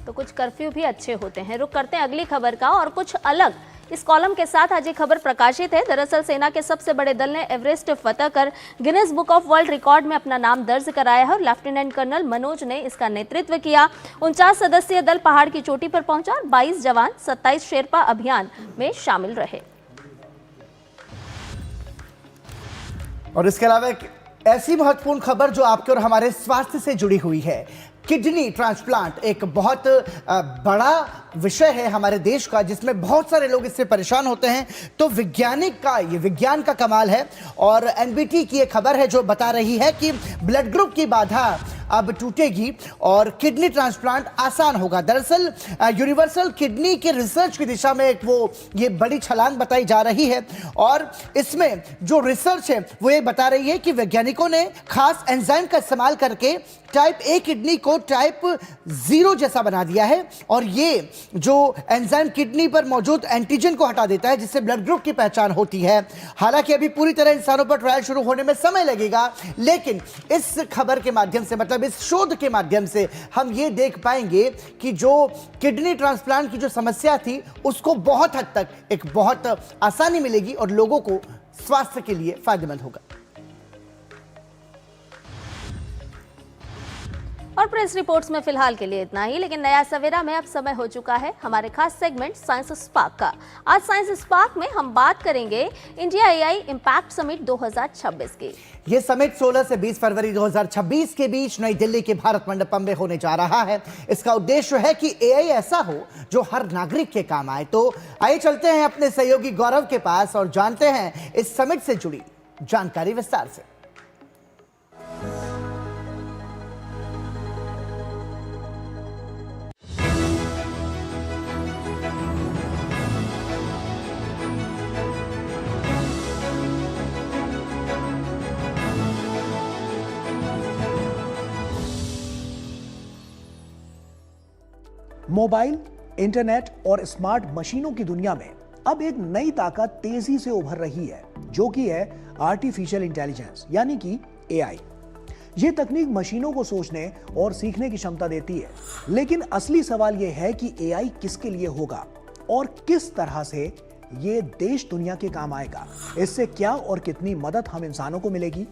तो कुछ कर्फ्यू भी अच्छे होते हैं। रुक करते हैं अगली खबर का और कुछ अलग इस कॉलम के साथ। आज ये खबर प्रकाशित है। दरअसल सेना के सबसे बड़े दल ने एवरेस्ट फतह कर Guinness book of world record में अपना नाम दर्ज कराया है और लेफ्टिनेंट कर्नल मनोज ने इसका नेतृत्व किया। 49 सदस्यीय दल पहाड़ की चोटी पर पहुंचा और 22 जवान 27 शेरपा अभियान में शामिल रहे।
और इसके अलावा एक ऐसी महत्वपूर्ण खबर जो आपके और हमारे स्वास्थ्य से जुड़ी हुई है। किडनी ट्रांसप्लांट एक बहुत बड़ा विषय है हमारे देश का, जिसमें बहुत सारे लोग इससे परेशान होते हैं। तो विज्ञान का कमाल है और एनबीटी की एक खबर है जो बता रही है कि ब्लड ग्रुप की बाधा अब टूटेगी और किडनी ट्रांसप्लांट आसान होगा। दरअसल यूनिवर्सल किडनी के रिसर्च की दिशा में ये बड़ी छलांग बताई जा रही है और इसमें जो रिसर्च है वो ये बता रही है कि वैज्ञानिकों ने खास एंजाइम का इस्तेमाल करके टाइप ए किडनी को टाइप 0 जैसा बना दिया है और ये जो एंजाइम किडनी पर मौजूद एंटीजन को हटा देता है, जिससे ब्लड ग्रुप की पहचान होती है। हालांकि अभी पूरी तरह इंसानों पर ट्रायल शुरू होने में समय लगेगा, लेकिन इस खबर के माध्यम से, मतलब इस शोध के माध्यम से हम ये देख पाएंगे कि जो किडनी ट्रांसप्लांट की जो समस्या थी उसको बहुत हद तक एक बहुत आसानी मिलेगी और लोगों को स्वास्थ्य के लिए फायदेमंद होगा।
और प्रेस रिपोर्ट्स में फिलहाल के लिए इतना ही, लेकिन नया सवेरा में अब समय हो चुका है हमारे खास सेगमेंट साइंस स्पार्क का। आज साइंस स्पार्क में हम बात करेंगे इंडिया एआई इम्पैक्ट समिट 2026 की।
ये समिट 16 से 20 फरवरी 2026 के बीच नई दिल्ली के भारत मंडपम में होने जा रहा है। इसका उद्देश्य है कि एआई ऐसा हो जो हर नागरिक के काम आए। तो आइए चलते हैं अपने सहयोगी गौरव के पास और जानते हैं इस समिट से जुड़ी जानकारी विस्तार से।
मोबाइल, इंटरनेट और स्मार्ट मशीनों की दुनिया में अब एक नई ताकत तेजी से उभर रही है, जो कि है आर्टिफिशियल इंटेलिजेंस यानी कि एआई। ये तकनीक मशीनों को सोचने और सीखने की क्षमता देती है, लेकिन असली सवाल यह है कि एआई किसके लिए होगा और किस तरह से ये देश दुनिया के काम आएगा। इससे क्या और कितनी मदद हम इंसानों को मिलेगी?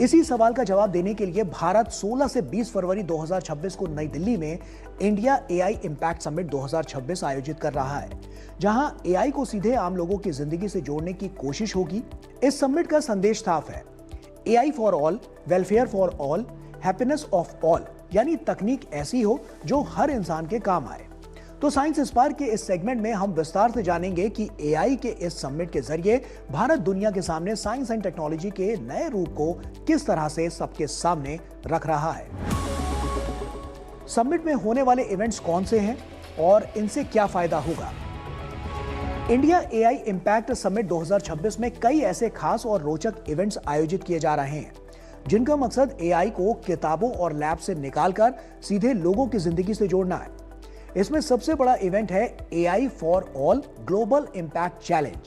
इसी सवाल का जवाब देने के लिए भारत 16 से 20 फरवरी 2026 को नई दिल्ली में इंडिया एआई इम्पैक्ट समिट 2026 आयोजित कर रहा है, जहां एआई को सीधे आम लोगों की जिंदगी से जोड़ने की कोशिश होगी। इस समिट का संदेश साफ है, AI for all, welfare for all, happiness of all, यानी तकनीक ऐसी हो जो हर इंसान के काम आए। तो साइंस स्पार्क के इस सेगमेंट में हम विस्तार से जानेंगे कि एआई के इस समिट के जरिए भारत दुनिया के सामने साइंस एंड टेक्नोलॉजी के नए रूप को किस तरह से सबके सामने रख रहा है। समिट में होने वाले इवेंट्स कौन से हैं और इनसे क्या फायदा होगा? इंडिया एआई इम्पैक्ट समिट 2026 में कई ऐसे खास और रोचक इवेंट्स आयोजित किए जा रहे हैं, जिनका मकसद एआई को किताबों और लैब से निकालकर सीधे लोगों की जिंदगी से जोड़ना है। इसमें सबसे बड़ा इवेंट है AI for all global impact challenge,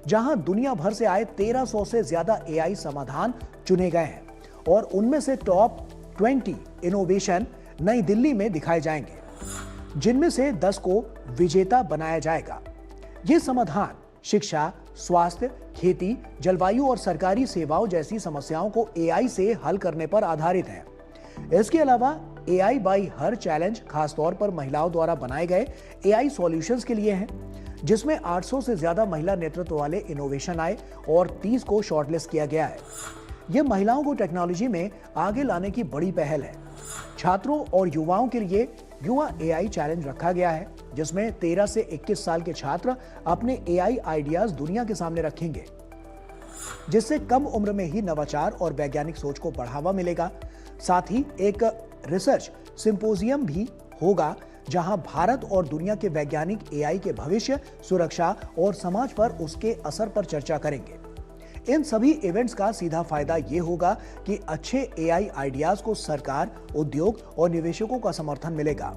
जहां दुनिया भर से आए 1300 से ज्यादा एआई समाधान चुने गए हैं और उनमें से टॉप 20 इनोवेशन नई दिल्ली में दिखाए जाएंगे, जिनमें से 10 को विजेता बनाया जाएगा। ये समाधान शिक्षा, स्वास्थ्य, खेती, जलवायु और सरकारी सेवाओं जैसी समस्याओं को एआई से हल करने पर आधारित है। इसके अलावा एआई बाई हर चैलेंज खासतौर पर महिलाओं द्वारा बनाए गए एआई सॉल्यूशंस के लिए है, जिसमें 800 से ज्यादा महिला नेतृत्व वाले इनोवेशन आए और 30 को शॉर्टलिस्ट किया गया है। यह महिलाओं को टेक्नोलॉजी में आगे लाने की बड़ी पहल है। छात्रों और युवाओं के लिए युवा एआई चैलेंज रखा गया है, जिसमें 13 से 21 साल के छात्र अपने एआई आइडियाज दुनिया के सामने रखेंगे, जिससे कम उम्र में ही नवाचार और वैज्ञानिक सोच को बढ़ावा मिलेगा। साथ ही एक रिसर्च सिंपोजियम भी होगा, जहां भारत और दुनिया के वैज्ञानिक एआई के भविष्य, सुरक्षा और समाज पर उसके असर पर चर्चा करेंगे। इन सभी इवेंट्स का सीधा फायदा ये होगा कि अच्छे एआई आइडियाज को सरकार, उद्योग और निवेशकों का समर्थन मिलेगा।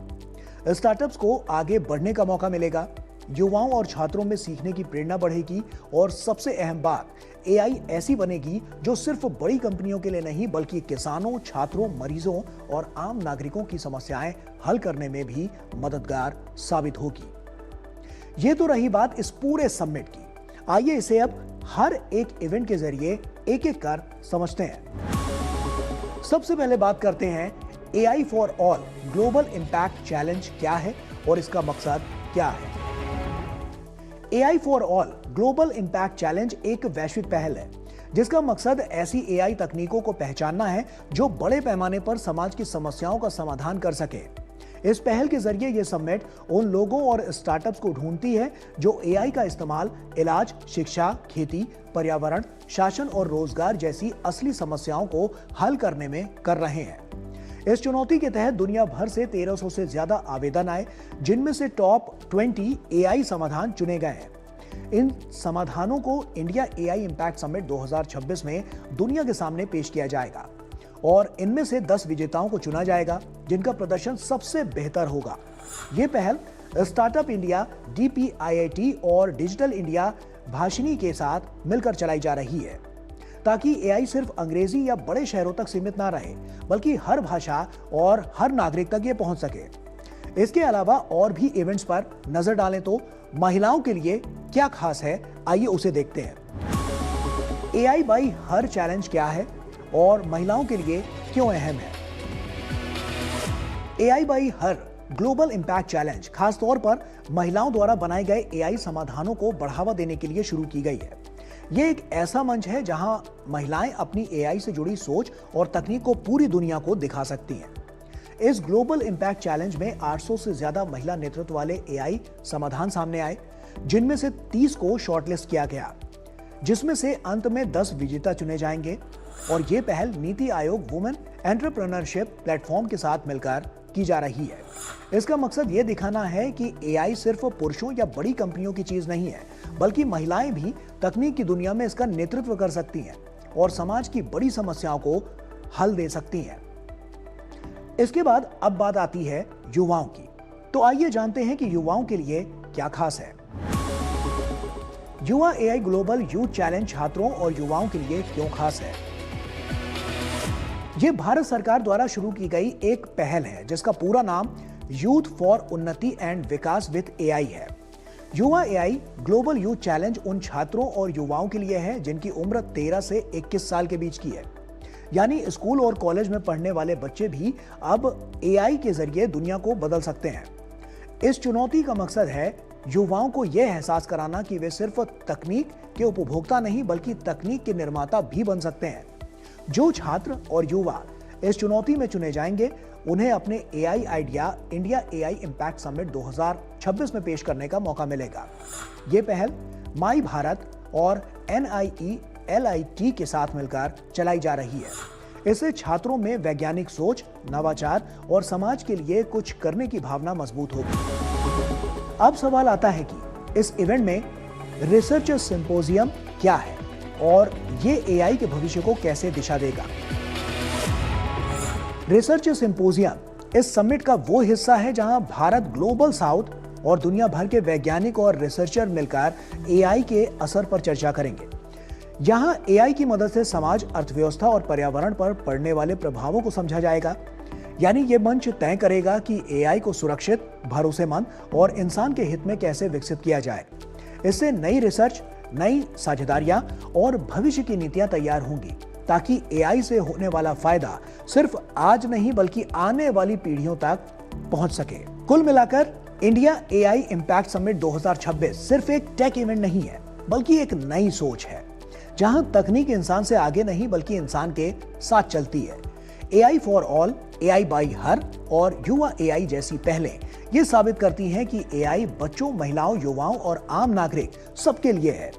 स्टार्टअप्स को आगे बढ़ने का मौका मिलेगा, युवाओं और छात्रों में सीखने की प्रेरणा बढ़ेगी और सबसे अहम बात, एआई ऐसी बनेगी जो सिर्फ बड़ी कंपनियों के लिए नहीं बल्कि किसानों, छात्रों, मरीजों और आम नागरिकों की समस्याएं हल करने में भी मददगार साबित होगी। ये तो रही बात इस पूरे समिट की। आइए इसे अब हर एक इवेंट के जरिए एक एक कर समझते हैं। सबसे पहले बात करते हैं AI for all global impact challenge क्या है और इसका मकसद क्या है। AI for all global impact challenge एक वैश्विक पहल है जिसका मकसद ऐसी AI तकनीकों को पहचानना है जो बड़े पैमाने पर समाज की समस्याओं का समाधान कर सके। इस पहल के जरिए यह समिट उन लोगों और स्टार्टअप्स को ढूंढती है जो AI का इस्तेमाल इलाज, शिक्षा, खेती, पर्यावरण, शासन और रोजगार जैसी असली समस्याओं को हल करने में कर रहे हैं। इस चुनौती के तहत दुनिया भर से 1300 से ज्यादा आवेदन आए, जिनमें से टॉप 20 AI समाधान चुने गए हैं। इन समाधानों को इंडिया AI इम्पैक्ट समिट 2026 में दुनिया के सामने पेश किया जाएगा और इनमें से 10 विजेताओं को चुना जाएगा जिनका प्रदर्शन सबसे बेहतर होगा। ये पहल स्टार्टअप इंडिया, DPIIT और डिजिटल इंडिया भाषिनी के साथ मिलकर चलाई जा रही है ताकि AI सिर्फ अंग्रेजी या बड़े शहरों तक सीमित ना रहे बल्कि हर भाषा और हर नागरिक तक ये पहुंच सके। इसके अलावा और भी इवेंट्स पर नजर डालें तो महिलाओं के लिए क्या खास है, आइए उसे देखते हैं। AI बाई हर चैलेंज क्या है और महिलाओं के लिए क्यों अहम है। AI by her global impact challenge खासतौर पर महिलाओं द्वारा बनाए गए AI समाधानों को बढ़ावा देने के लिए शुरू की गई है। यह एक ऐसा मंच है जहां महिलाएं अपनी AI से जुड़ी सोच और तकनीक को पूरी दुनिया को दिखा सकती हैं। इस ग्लोबल इंपैक्ट चैलेंज में 800 से ज्यादा महिला नेतृत्व वाले AI समाधान सामने आए, जिनमें से 30 को शॉर्टलिस्ट किया गया, जिसमें से अंत में 10 विजेता चुने जाएंगे। और ये पहल NITI Aayog women entrepreneurship platform के साथ मिलकर की जा रही है। इसका मकसद ये दिखाना है कि AI सिर्फ पुरुषों या बड़ी कंपनियों की चीज नहीं है, बल्कि महिलाएं भी तकनीक की दुनिया में इसका नेतृत्व कर सकती हैं और समाज की बड़ी समस्याओं को हल दे सकती हैं। इसके बाद अब बात आती है युवाओं की। तो आइए जानते हैं कि युवाओं के लिए क्या खास है। युवा AI ग्लोबल यूथ चैलेंज छात्रों और युवाओं के लिए क्यों खास है। यह भारत सरकार द्वारा शुरू की गई एक पहल है जिसका पूरा नाम यूथ फॉर उन्नति एंड विकास विद AI है। युवा AI ग्लोबल यूथ चैलेंज उन छात्रों और युवाओं के लिए है जिनकी उम्र 13 से 21 साल के बीच की है, यानी स्कूल और कॉलेज में पढ़ने वाले बच्चे भी अब AI के जरिए दुनिया को बदल सकते हैं। इस चुनौती का मकसद है युवाओं को यह एहसास कराना कि वे सिर्फ तकनीक के उपभोक्ता नहीं बल्कि तकनीक के निर्माता भी बन सकते हैं। जो छात्र और युवा इस चुनौती में चुने जाएंगे उन्हें अपने AI idea India AI impact summit 2026 में पेश करने का मौका मिलेगा। ये पहल माई भारत और NIELIT के साथ मिलकर चलाई जा रही है। इससे छात्रों में वैज्ञानिक सोच, नवाचार और समाज के लिए कुछ करने की भावना मजबूत होगी। अब सवाल आता है कि इस इवेंट में रिसर्च सिंपोजियम क्या है और ये AI के भविष्य को कैसे दिशा देगा। रिसर्च सिंपोजियम इस समिट का वो हिस्सा है जहां भारत, ग्लोबल साउथ और दुनिया भर के वैज्ञानिक और रिसर्चर मिलकर AI के असर पर चर्चा करेंगे। यहां AI की मदद से समाज, अर्थव्यवस्था और पर्यावरण पर पड़ने वाले प्रभावों को समझा जाएगा। यानी ये मंच तय करेगा कि AI को सुरक्षित, भरोसेमंद और इंसान के हित में कैसे विकसित किया जाए। इससे नई रिसर्च, नई साझेदारियां और भविष्य की नीतियां तैयार होंगी ताकि AI से होने वाला फायदा सिर्फ आज नहीं बल्कि आने वाली पीढ़ियों तक पहुंच सके। कुल मिलाकर इंडिया AI इम्पैक्ट समिट 2026 सिर्फ एक टेक इवेंट नहीं है बल्कि एक नई सोच है जहां तकनीक इंसान से आगे नहीं बल्कि इंसान के साथ चलती है। AI for all, AI by her और युवा AI जैसी पहलें ये साबित करती हैं कि AI बच्चों, महिलाओं, युवाओं और आम नागरिक सबके लिए है।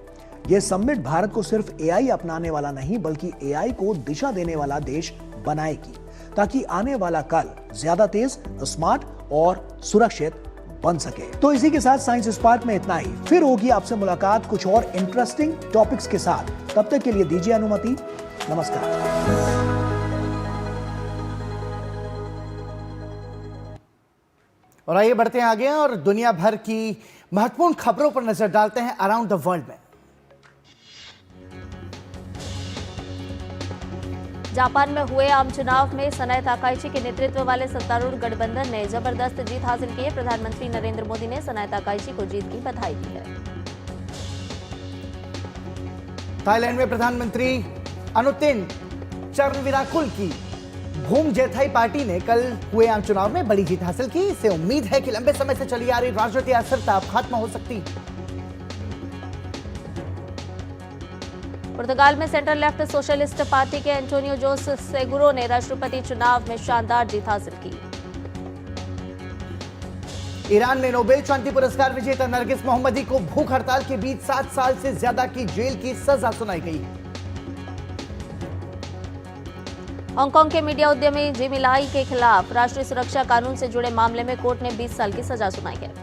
यह समिट भारत को सिर्फ AI अपनाने वाला नहीं बल्कि AI को दिशा देने वाला देश बनाएगी, ताकि आने वाला कल ज्यादा तेज, स्मार्ट और सुरक्षित बन सके। तो इसी के साथ साइंस स्पार्क में इतना ही। फिर होगी आपसे मुलाकात कुछ और इंटरेस्टिंग टॉपिक्स के साथ। तब तक के लिए दीजिए अनुमति। नमस्कार।
और आइए बढ़ते हैं आगे और दुनिया भर की महत्वपूर्ण खबरों पर नजर डालते हैं अराउंड द वर्ल्ड में।
जापान में हुए आम चुनाव में सनाए ताकाइची के नेतृत्व वाले सत्तारूढ़ गठबंधन ने जबरदस्त जीत हासिल की है। प्रधानमंत्री नरेंद्र मोदी ने सनाए ताकाइची को जीत की बधाई दी है।
थाईलैंड में प्रधानमंत्री अनुतिन चरणविराकुल की भूमजेथाई पार्टी ने कल हुए आम चुनाव में बड़ी जीत हासिल की। इससे उम्मीद है कि लंबे समय से चली आ रही राजनीतिक अस्थिरता अब खत्म हो सकती है।
पुर्तगाल में सेंट्रल लेफ्ट सोशलिस्ट पार्टी के एंटोनियो जोस सेगुरो ने राष्ट्रपति चुनाव में शानदार जीत हासिल की।
ईरान में नोबेल शांति पुरस्कार विजेता नरगिस मोहम्मदी को भूख हड़ताल के बीच 7 साल से ज्यादा की जेल की सजा सुनाई गई।
हांगकांग के मीडिया उद्यमी जिमी लाई के खिलाफ राष्ट्रीय सुरक्षा कानून से जुड़े मामले में कोर्ट ने 20 साल की सजा सुनाई है।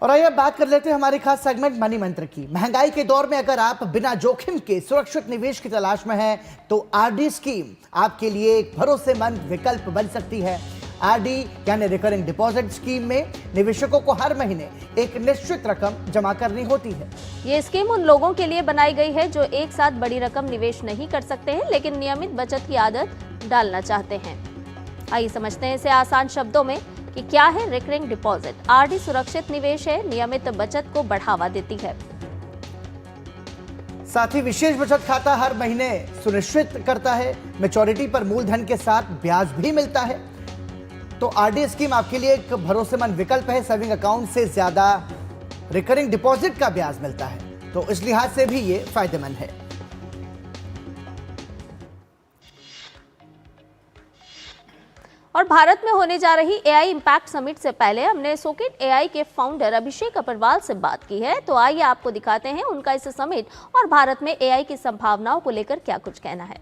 और आइए बात कर लेते हैं हमारे खास सेगमेंट मनी मंत्र की। महंगाई के दौर में अगर आप बिना जोखिम के सुरक्षित निवेश की तलाश में हैं तो आरडी स्कीम आपके लिए एक भरोसेमंद विकल्प बन सकती है। आरडी यानी रिकरिंग डिपॉजिट स्कीम में निवेशकों को हर महीने एक निश्चित रकम जमा करनी होती है।
ये स्कीम उन लोगों के लिए बनाई गई है जो एक साथ बड़ी रकम निवेश नहीं कर सकते हैं लेकिन नियमित बचत की आदत डालना चाहते हैं। आइए समझते हैं इसे आसान शब्दों में कि क्या है रिकरिंग डिपॉजिट। आरडी सुरक्षित निवेश है, नियमित बचत को बढ़ावा देती है।
साथ ही विशेष बचत खाता हर महीने सुनिश्चित करता है। मैच्योरिटी पर मूलधन के साथ ब्याज भी मिलता है। तो आरडी स्कीम आपके लिए एक भरोसेमंद विकल्प है। सेविंग अकाउंट से ज्यादा रिकरिंग डिपॉजिट का ब्याज मिलता है, तो इस लिहाज से भी ये फायदेमंद है।
और भारत में होने जा रही एआई इम्पैक्ट समिट से पहले हमने सॉकेट एआई के फाउंडर अभिषेक अप्रवाल से बात की है। तो आइए आपको दिखाते हैं उनका इस समिट और भारत में एआई की संभावनाओं को लेकर क्या कुछ कहना है।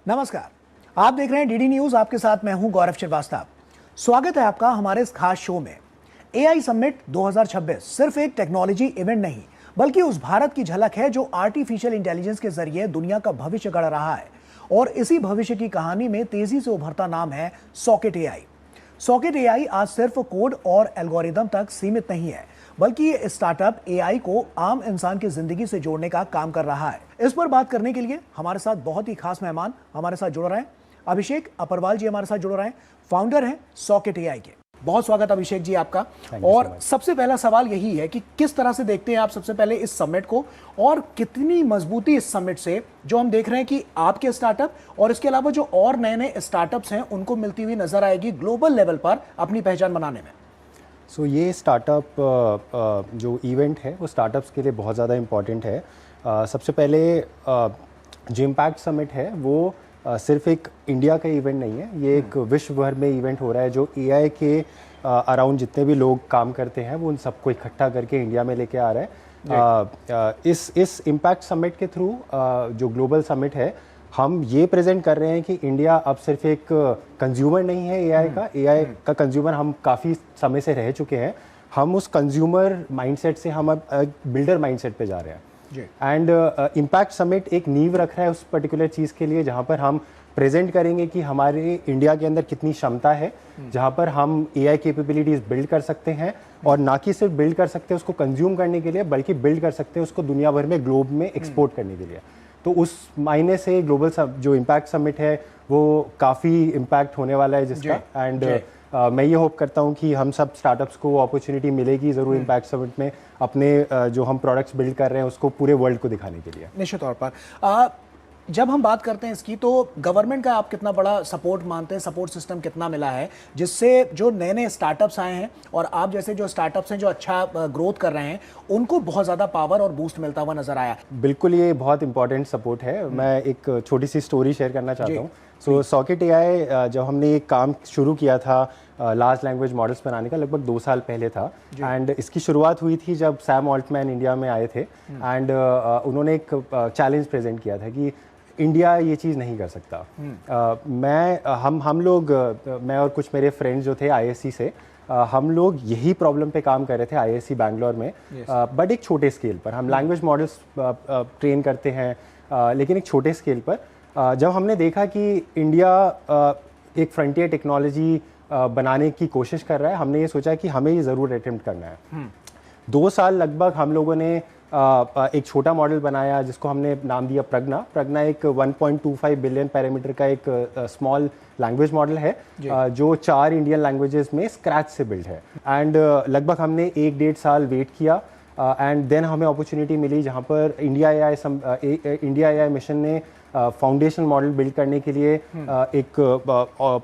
नमस्कार, आप देख रहे हैं डीडी न्यूज। आपके साथ मैं हूं गौरव श्रीवास्तव। स्वागत है आपका हमारे इस खास शो में। एआई समिट 2026 सिर्फ एक टेक्नोलॉजी इवेंट नहीं बल्कि उस भारत की झलक है जो आर्टिफिशियल इंटेलिजेंस के जरिए दुनिया का भविष्य गढ़ रहा है। और इसी भविष्य की कहानी में तेजी से उभरता नाम है सॉकेट एआई। सॉकेट एआई आज सिर्फ कोड और एल्गोरिदम तक सीमित नहीं है बल्कि ये स्टार्टअप एआई को आम इंसान की जिंदगी से जोड़ने का काम कर रहा है। इस पर बात करने के लिए हमारे साथ बहुत ही खास मेहमान हमारे साथ जुड़ रहे हैं। अभिषेक अप्रवाल जी हमारे साथ जुड़ रहे हैं, फाउंडर हैं सॉकेट एआई के। बहुत स्वागत अभिषेक जी आपका। और सबसे पहला सवाल यही है कि किस तरह से देखते हैं आप सबसे पहले इस समिट को और कितनी मजबूती इस समिट से जो हम देख रहे हैं कि आपके स्टार्टअप और इसके अलावा जो और नए नए स्टार्टअप्स हैं उनको मिलती हुई नजर आएगी ग्लोबल लेवल पर अपनी पहचान बनाने में।
सो ये स्टार्टअप जो इवेंट है वो स्टार्टअप्स के लिए बहुत ज़्यादा इम्पॉर्टेंट है। सबसे पहले जो इम्पैक्ट समिट है वो सिर्फ एक इंडिया का इवेंट नहीं है, ये एक विश्व भर में इवेंट हो रहा है जो एआई के अराउंड जितने भी लोग काम करते हैं वो उन सबको इकट्ठा करके इंडिया में लेके आ रहा है। इस इम्पैक्ट समिट के थ्रू जो ग्लोबल समिट है हम ये प्रेजेंट कर रहे हैं कि इंडिया अब सिर्फ एक कंज्यूमर नहीं है एआई का कंज्यूमर हम काफ़ी समय से रह चुके हैं। हम उस कंज्यूमर माइंडसेट से हम अब बिल्डर माइंडसेट पे जा रहे हैं। एंड इम्पैक्ट समिट एक नींव रख रहा है उस पर्टिकुलर चीज़ के लिए जहाँ पर हम प्रेजेंट करेंगे कि हमारे इंडिया के अंदर कितनी क्षमता है जहाँ पर हम एआई कैपेबिलिटीज़ बिल्ड कर सकते हैं और ना कि सिर्फ बिल्ड कर सकते हैं उसको कंज्यूम करने के लिए बल्कि बिल्ड कर सकते हैं उसको दुनिया भर में ग्लोब में एक्सपोर्ट करने के लिए। तो उस मायने से ग्लोबल जो इम्पैक्ट समिट है वो काफ़ी इम्पैक्ट होने वाला है जिसका। एंड मैं ये होप करता हूँ कि हम सब स्टार्टअप्स को अपॉर्चुनिटी मिलेगी ज़रूर इम्पैक्ट समिट में अपने जो हम प्रोडक्ट्स बिल्ड कर रहे हैं उसको पूरे वर्ल्ड को दिखाने के लिए।
निश्चित तौर पर जब हम बात करते हैं इसकी, तो गवर्नमेंट का आप कितना बड़ा सपोर्ट मानते हैं, सपोर्ट सिस्टम कितना मिला है जिससे जो नए नए स्टार्टअप्स आए हैं और आप जैसे जो स्टार्टअप्स हैं जो अच्छा ग्रोथ कर रहे हैं उनको बहुत ज़्यादा पावर और बूस्ट मिलता हुआ नजर आया?
बिल्कुल, ये बहुत इंपॉर्टेंट सपोर्ट है। मैं एक छोटी सी स्टोरी शेयर करना चाहता हूँ। सो सॉकेट AI जब हमने ये काम शुरू किया था लार्ज लैंग्वेज मॉडल्स बनाने का, लगभग 2 साल पहले था। एंड इसकी शुरुआत हुई थी जब सैम ऑल्टमैन इंडिया में आए थे। एंड उन्होंने एक चैलेंज प्रेजेंट किया था कि इंडिया ये चीज़ नहीं कर सकता। हम लोग मैं और कुछ मेरे फ्रेंड्स जो थे ISC से, हम लोग यही प्रॉब्लम पे काम कर रहे थे ISC बैंगलोर में, बट एक छोटे स्केल पर। हम लैंग्वेज मॉडल्स ट्रेन करते हैं, लेकिन एक छोटे स्केल पर। जब हमने देखा कि इंडिया एक फ्रंटियर टेक्नोलॉजी बनाने की कोशिश कर रहा है, हमने ये सोचा कि हमें ये ज़रूर अटेम्प्ट करना है। 2 साल लगभग हम लोगों ने एक छोटा मॉडल बनाया जिसको हमने नाम दिया प्रज्ञा। प्रज्ञा एक 1.25 बिलियन पैरामीटर का एक स्मॉल लैंग्वेज मॉडल है जो 4 इंडियन लैंग्वेजेस में स्क्रैच से बिल्ड है। एंड लगभग हमने 1-1.5 साल वेट किया एंड देन हमें अपॉर्चुनिटी मिली जहाँ पर इंडिया AI मिशन ने फाउंडेशन मॉडल बिल्ड करने के लिए एक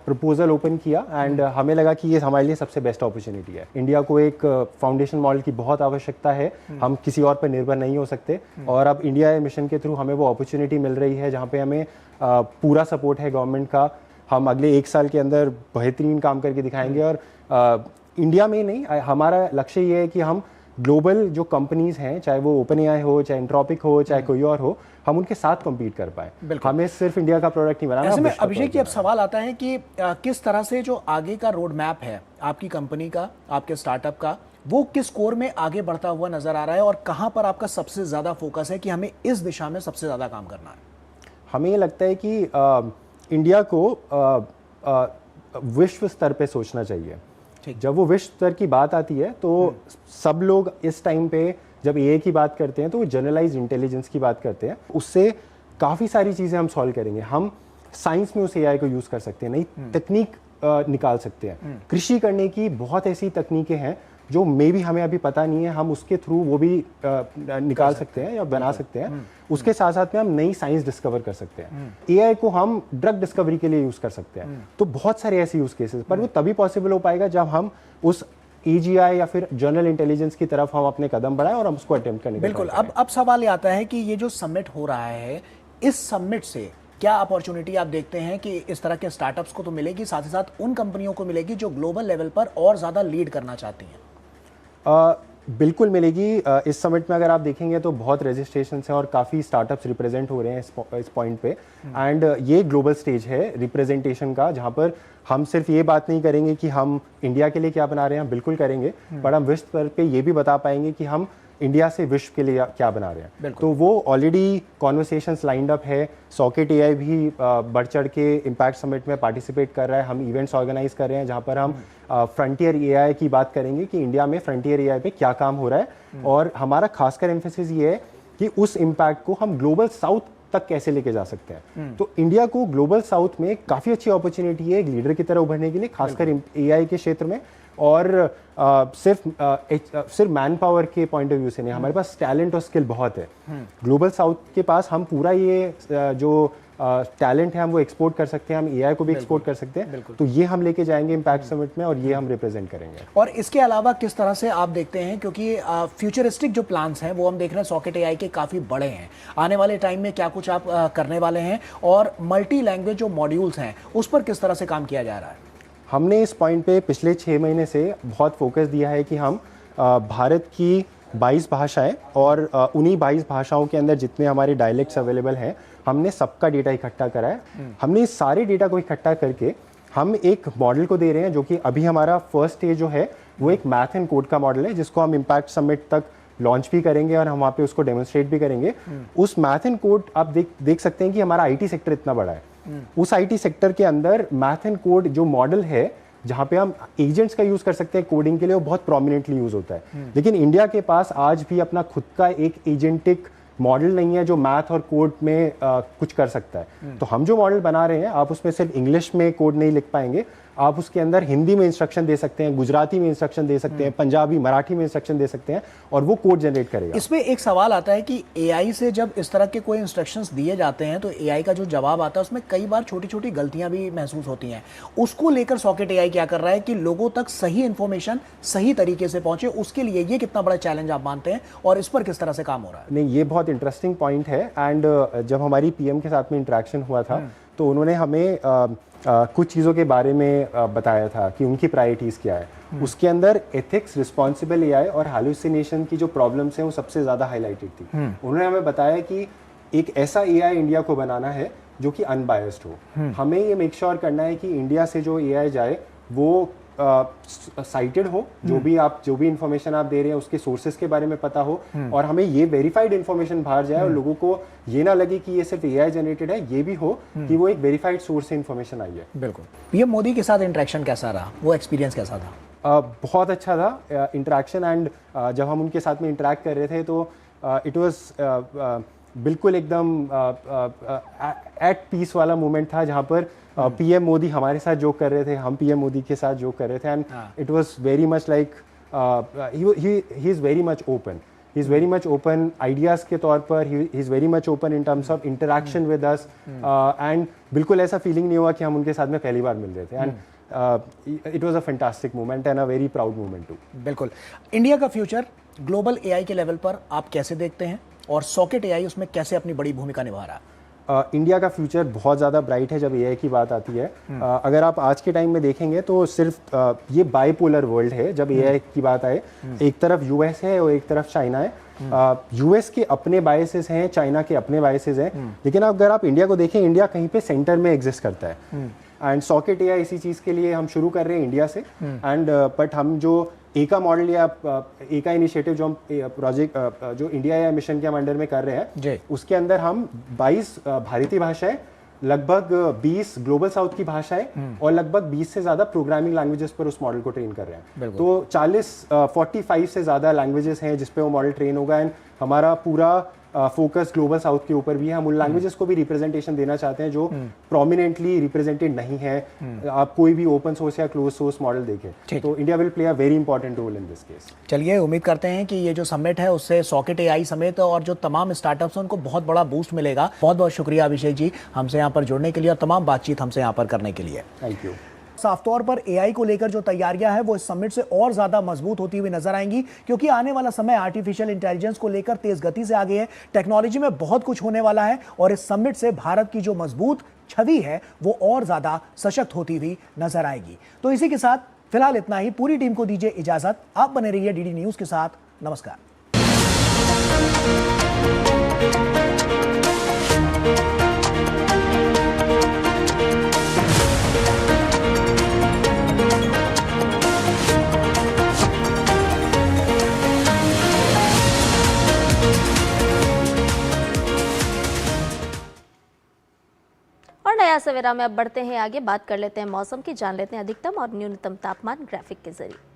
प्रपोजल ओपन किया। एंड हमें लगा कि ये हमारे लिए सबसे बेस्ट अपॉर्चुनिटी है। इंडिया को एक फाउंडेशन मॉडल की बहुत आवश्यकता है, हम किसी और पर निर्भर नहीं हो सकते। और अब इंडिया मिशन के थ्रू हमें वो अपॉर्चुनिटी मिल रही है जहाँ पे हमें पूरा सपोर्ट है गवर्नमेंट का। हम अगले 1 साल के अंदर बेहतरीन काम करके दिखाएंगे। और इंडिया में ही नहीं, हमारा लक्ष्य ये है कि हम ग्लोबल जो कंपनीज हैं, चाहे वो OpenAI हो, चाहे एंट्रोपिक हो, चाहे कोई और हो, हम उनके साथ कम्पीट कर पाए। हमें सिर्फ इंडिया का प्रोडक्ट नहीं बनाना।
ऐसे में अभिषेक जी, अब सवाल आता है कि किस तरह से जो आगे का रोड मैप है आपकी कंपनी का, आपके स्टार्टअप का, वो किस कोर में आगे बढ़ता हुआ नजर आ रहा है और कहाँ पर आपका सबसे ज़्यादा फोकस है कि हमें इस दिशा में सबसे ज़्यादा काम करना है?
हमें ये लगता है कि इंडिया को विश्व स्तर पे सोचना चाहिए। जब वो विश्व स्तर की बात आती है तो सब लोग इस टाइम पे जब AI की बात करते हैं तो वो जनरलाइज इंटेलिजेंस की बात करते हैं। उससे काफ़ी सारी चीज़ें हम सॉल्व करेंगे। हम साइंस में उस AI को यूज़ कर सकते हैं, नई तकनीक निकाल सकते हैं। कृषि करने की बहुत ऐसी तकनीकें हैं जो मे भी हमें अभी पता नहीं है, हम उसके थ्रू वो भी निकाल सकते हैं या बना सकते हैं। उसके साथ साथ में हम नई साइंस डिस्कवर कर सकते हैं। AI को हम ड्रग डिस्कवरी के लिए यूज़ कर सकते हैं। तो बहुत सारे ऐसे यूज़ केसेस, पर वो तभी पॉसिबल हो पाएगा जब हम उस AGI या फिर जनरल इंटेलिजेंस की तरफ हम अपने कदम बढ़ाएं और हम उसको अटेम्प्ट करने की
बिल्कुल। अब सवाल ये आता है कि ये जो समिट हो रहा है, इस समिट से क्या अपॉर्चुनिटी आप देखते हैं कि इस तरह के स्टार्टअप्स को तो मिलेगी, साथ ही साथ उन कंपनियों को मिलेगी जो ग्लोबल लेवल पर और ज़्यादा लीड करना चाहती हैं?
बिल्कुल मिलेगी। इस समिट में अगर आप देखेंगे तो बहुत रजिस्ट्रेशन हैं और काफ़ी स्टार्टअप्स रिप्रेजेंट हो रहे हैं इस पॉइंट पे। एंड ये ग्लोबल स्टेज है रिप्रेजेंटेशन का, जहाँ पर हम सिर्फ ये बात नहीं करेंगे कि हम इंडिया के लिए क्या बना रहे हैं, हम बिल्कुल करेंगे, पर हम विश्व स्तर पे ये भी बता पाएंगे कि हम इंडिया से विश्व के लिए क्या बना रहे हैं। तो वो ऑलरेडी कॉन्वर्सेशंस लाइंड अप है। सॉकेट AI भी बढ़ चढ़ के इम्पैक्ट समिट में पार्टिसिपेट कर रहा है। हम इवेंट्स ऑर्गेनाइज कर रहे हैं जहाँ पर हम फ्रंटियर AI की बात करेंगे कि इंडिया में फ्रंटियर AI पे क्या काम हो रहा है। और हमारा खासकर एम्फेसिस ये है कि उस इम्पैक्ट को हम ग्लोबल साउथ तक कैसे लेके जा सकते हैं। तो इंडिया को ग्लोबल साउथ में काफ़ी अच्छी अपॉर्चुनिटी है एक लीडर की तरह उभरने के लिए, खासकर AI के क्षेत्र में। और सिर्फ मैन पावर के पॉइंट ऑफ व्यू से नहीं, हमारे पास टैलेंट और स्किल बहुत है। ग्लोबल साउथ के पास हम पूरा ये जो टैलेंट है हम वो एक्सपोर्ट कर सकते हैं, हम AI को भी एक्सपोर्ट कर सकते हैं। तो ये हम लेके जाएंगे इम्पैक्ट समिट में और ये हम रिप्रेजेंट करेंगे।
और इसके अलावा किस तरह से आप देखते हैं, क्योंकि फ्यूचरिस्टिक जो प्लान्स हैं वो हम देख रहे हैं सॉकेट AI के काफ़ी बड़े हैं, आने वाले टाइम में क्या कुछ आप करने वाले हैं, और मल्टी लैंग्वेज जो मॉड्यूल्स हैं उस पर किस तरह से काम किया जा रहा है?
हमने इस पॉइंट पे पिछले 6 महीने से बहुत फोकस दिया है कि हम भारत की 22 भाषाएं और उन्हीं 22 भाषाओं के अंदर जितने हमारे डायलेक्ट्स अवेलेबल हैं, हमने सबका डेटा इकट्ठा करा है। हमने इस सारे डेटा को इकट्ठा करके हम एक मॉडल को दे रहे हैं जो कि अभी हमारा फर्स्ट स्टेज जो है वो एक मैथ एंड कोड का मॉडल है, जिसको हम इम्पैक्ट समिट तक लॉन्च भी करेंगे और हम वहाँ पे उसको डेमोन्स्ट्रेट भी करेंगे। उस मैथ एंड कोड आप देख सकते हैं कि हमारा IT सेक्टर इतना बड़ा है। उस IT सेक्टर के अंदर मैथ एंड कोड जो मॉडल है, जहाँ पे हम एजेंट्स का यूज कर सकते हैं कोडिंग के लिए, वो बहुत प्रोमिनेंटली यूज होता है। लेकिन इंडिया के पास आज भी अपना खुद का एक एजेंटिक मॉडल नहीं है जो मैथ और कोड में कुछ कर सकता है। तो हम जो मॉडल बना रहे हैं, आप उसमें सिर्फ इंग्लिश में कोड नहीं लिख पाएंगे, आप उसके अंदर हिंदी में इंस्ट्रक्शन दे सकते हैं, गुजराती में इंस्ट्रक्शन दे सकते हैं, पंजाबी मराठी में इंस्ट्रक्शन दे सकते हैं और वो कोड जनरेट करेगा।
इसमें एक सवाल आता है कि एआई से जब इस तरह के कोई इंस्ट्रक्शंस दिए जाते हैं तो एआई का जो जवाब आता है उसमें कई बार छोटी छोटी गलतियां भी महसूस होती हैं। उसको लेकर सॉकेट एआई क्या कर रहा है कि लोगों तक सही इंफॉर्मेशन सही तरीके से पहुंचे, उसके लिए ये कितना बड़ा चैलेंज आप मानते हैं और इस पर किस तरह से काम हो रहा है?
नहीं, ये बहुत इंटरेस्टिंग पॉइंट है। एंड जब हमारी पीएम के साथ में इंटरेक्शन हुआ था तो उन्होंने हमें कुछ चीज़ों के बारे में बताया था कि उनकी प्रायोरिटीज़ क्या है। उसके अंदर एथिक्स, रिस्पॉन्सिबल एआई और हैलुसिनेशन की जो प्रॉब्लम्स हैं वो सबसे ज़्यादा हाईलाइटेड थी। उन्होंने हमें बताया कि एक ऐसा एआई इंडिया को बनाना है जो कि अनबायस्ड हो। हमें ये मेक श्योर करना है कि इंडिया से जो एआई जाए वो साइटेड हो, जो भी इंफॉर्मेशन आप दे रहे हैं उसके सोर्सेज के बारे में पता हो, और हमें ये वेरीफाइड इंफॉर्मेशन बाहर जाए और लोगों को ये ना लगे कि ये सिर्फ एआई जनरेटेड है, ये भी हो कि वो एक वेरीफाइड सोर्स से इंफॉर्मेशन आई है।
बिल्कुल। पीएम मोदी के साथ इंटरेक्शन कैसा रहा, वो एक्सपीरियंस कैसा था?
बहुत अच्छा था इंटरेक्शन। एंड जब हम उनके साथ में इंटरेक्ट कर रहे थे तो इट वाज बिल्कुल एकदम एट पीस वाला मोमेंट था, जहाँ पर पीएम मोदी हमारे साथ जोक कर रहे थे, हम पीएम मोदी के साथ जोक कर रहे थे। And it was very much like he is very much open, he is very much open ideas के तौर पर, he is very much open in terms of interaction with us. And बिल्कुल ऐसा फीलिंग नहीं हुआ कि हम उनके साथ में पहली बार मिल रहे थे। And it was a fantastic moment and a very proud moment too.
बिल्कुल। इंडिया का फ्यूचर ग्लोबल एआई के लेवल पर आप कैसे देखते हैं और सॉकेट एआई उसमें कैसे अपनी बड़ी भूमिका निभा रहा है?
इंडिया का फ्यूचर बहुत ज़्यादा ब्राइट है जब एआई की बात आती है। अगर आप आज के टाइम में देखेंगे तो सिर्फ ये बाइपोलर वर्ल्ड है जब एआई की बात आए। एक तरफ यूएस है और एक तरफ चाइना है। यूएस के अपने बायसेस हैं, चाइना के अपने बायसेस हैं, लेकिन अगर आप इंडिया को देखें, इंडिया कहीं पे सेंटर में एग्जिस्ट करता है। एंड सॉकेट एआई इसी चीज़ के लिए हम शुरू कर रहे हैं इंडिया से। एंड बट हम जो एका मॉडल या एका इनिशिएटिव जो हम प्रोजेक्ट जो इंडिया या मिशन के हम अंडर में कर रहे हैं, उसके अंदर हम 22 भारतीय भाषाएं, लगभग 20 ग्लोबल साउथ की भाषाएं और लगभग 20 से ज़्यादा प्रोग्रामिंग लैंग्वेजेस पर उस मॉडल को ट्रेन कर रहे हैं। तो 45 से ज़्यादा लैंग्वेजेस हैं जिस पे वो मॉडल ट्रेन होगा। एंड हमारा पूरा फोकस ग्लोबल साउथ के ऊपर भी है। हम उन लैंग्वेजेस को भी रिप्रेजेंटेशन देना चाहते हैं जो प्रोमिनेंटली रिप्रेजेंटेड नहीं है। आप कोई भी ओपन सोर्स या क्लोज सोर्स मॉडल देखें तो India will play a very important role in this case.
चलिए, उम्मीद करते हैं कि ये जो समिट है उससे सॉकेट एआई समेत और जो तमाम स्टार्टअप्स हैं उनको बहुत बड़ा बूस्ट मिलेगा। बहुत बहुत शुक्रिया अभिषेक जी हमसे यहाँ पर जुड़ने के लिए और तमाम बातचीत हमसे यहाँ पर करने के लिए।
Thank you.
साफ तौर पर एआई को लेकर जो तैयारियां हैं वो इस समिट से और ज्यादा मजबूत होती हुई नजर आएंगी, क्योंकि आने वाला समय आर्टिफिशियल इंटेलिजेंस को लेकर तेज गति से आगे है। टेक्नोलॉजी में बहुत कुछ होने वाला है और इस समिट से भारत की जो मजबूत छवि है वो और ज्यादा सशक्त होती हुई नजर आएगी। तो इसी के साथ फिलहाल इतना ही। पूरी टीम को दीजिए इजाजत। आप बने रहिए डीडी न्यूज के साथ। नमस्कार।
और नया सवेरा में अब बढ़ते हैं आगे, बात कर लेते हैं मौसम की, जान लेते हैं अधिकतम और न्यूनतम तापमान ग्राफिक के जरिए।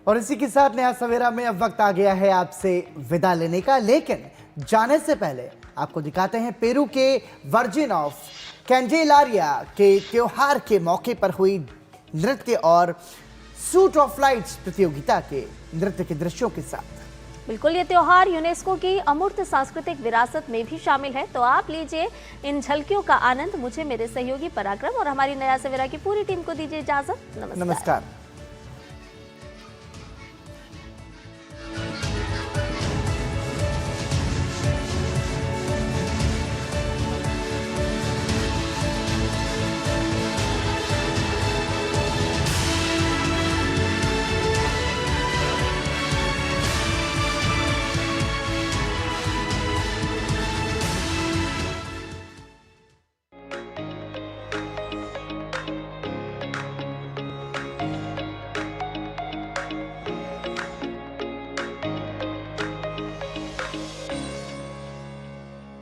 और इसी के साथ नया सवेरा में अब वक्त आ गया है आपसे विदा लेने का, लेकिन जाने से पहले आपको दिखाते हैं पेरू के वर्जिन ऑफ कैंडेलारिया के त्योहार के मौके पर हुई नृत्य और सूट ऑफ लाइट्स प्रतियोगिता के नृत्य के दृश्यों के साथ।
बिल्कुल, ये त्योहार यूनेस्को की अमूर्त सांस्कृतिक विरासत में भी शामिल है। तो आप लीजिए इन झलकियों का आनंद। मुझे, मेरे सहयोगी पराक्रम और हमारी नया सवेरा की पूरी टीम को दीजिए इजाजत। नमस्कार।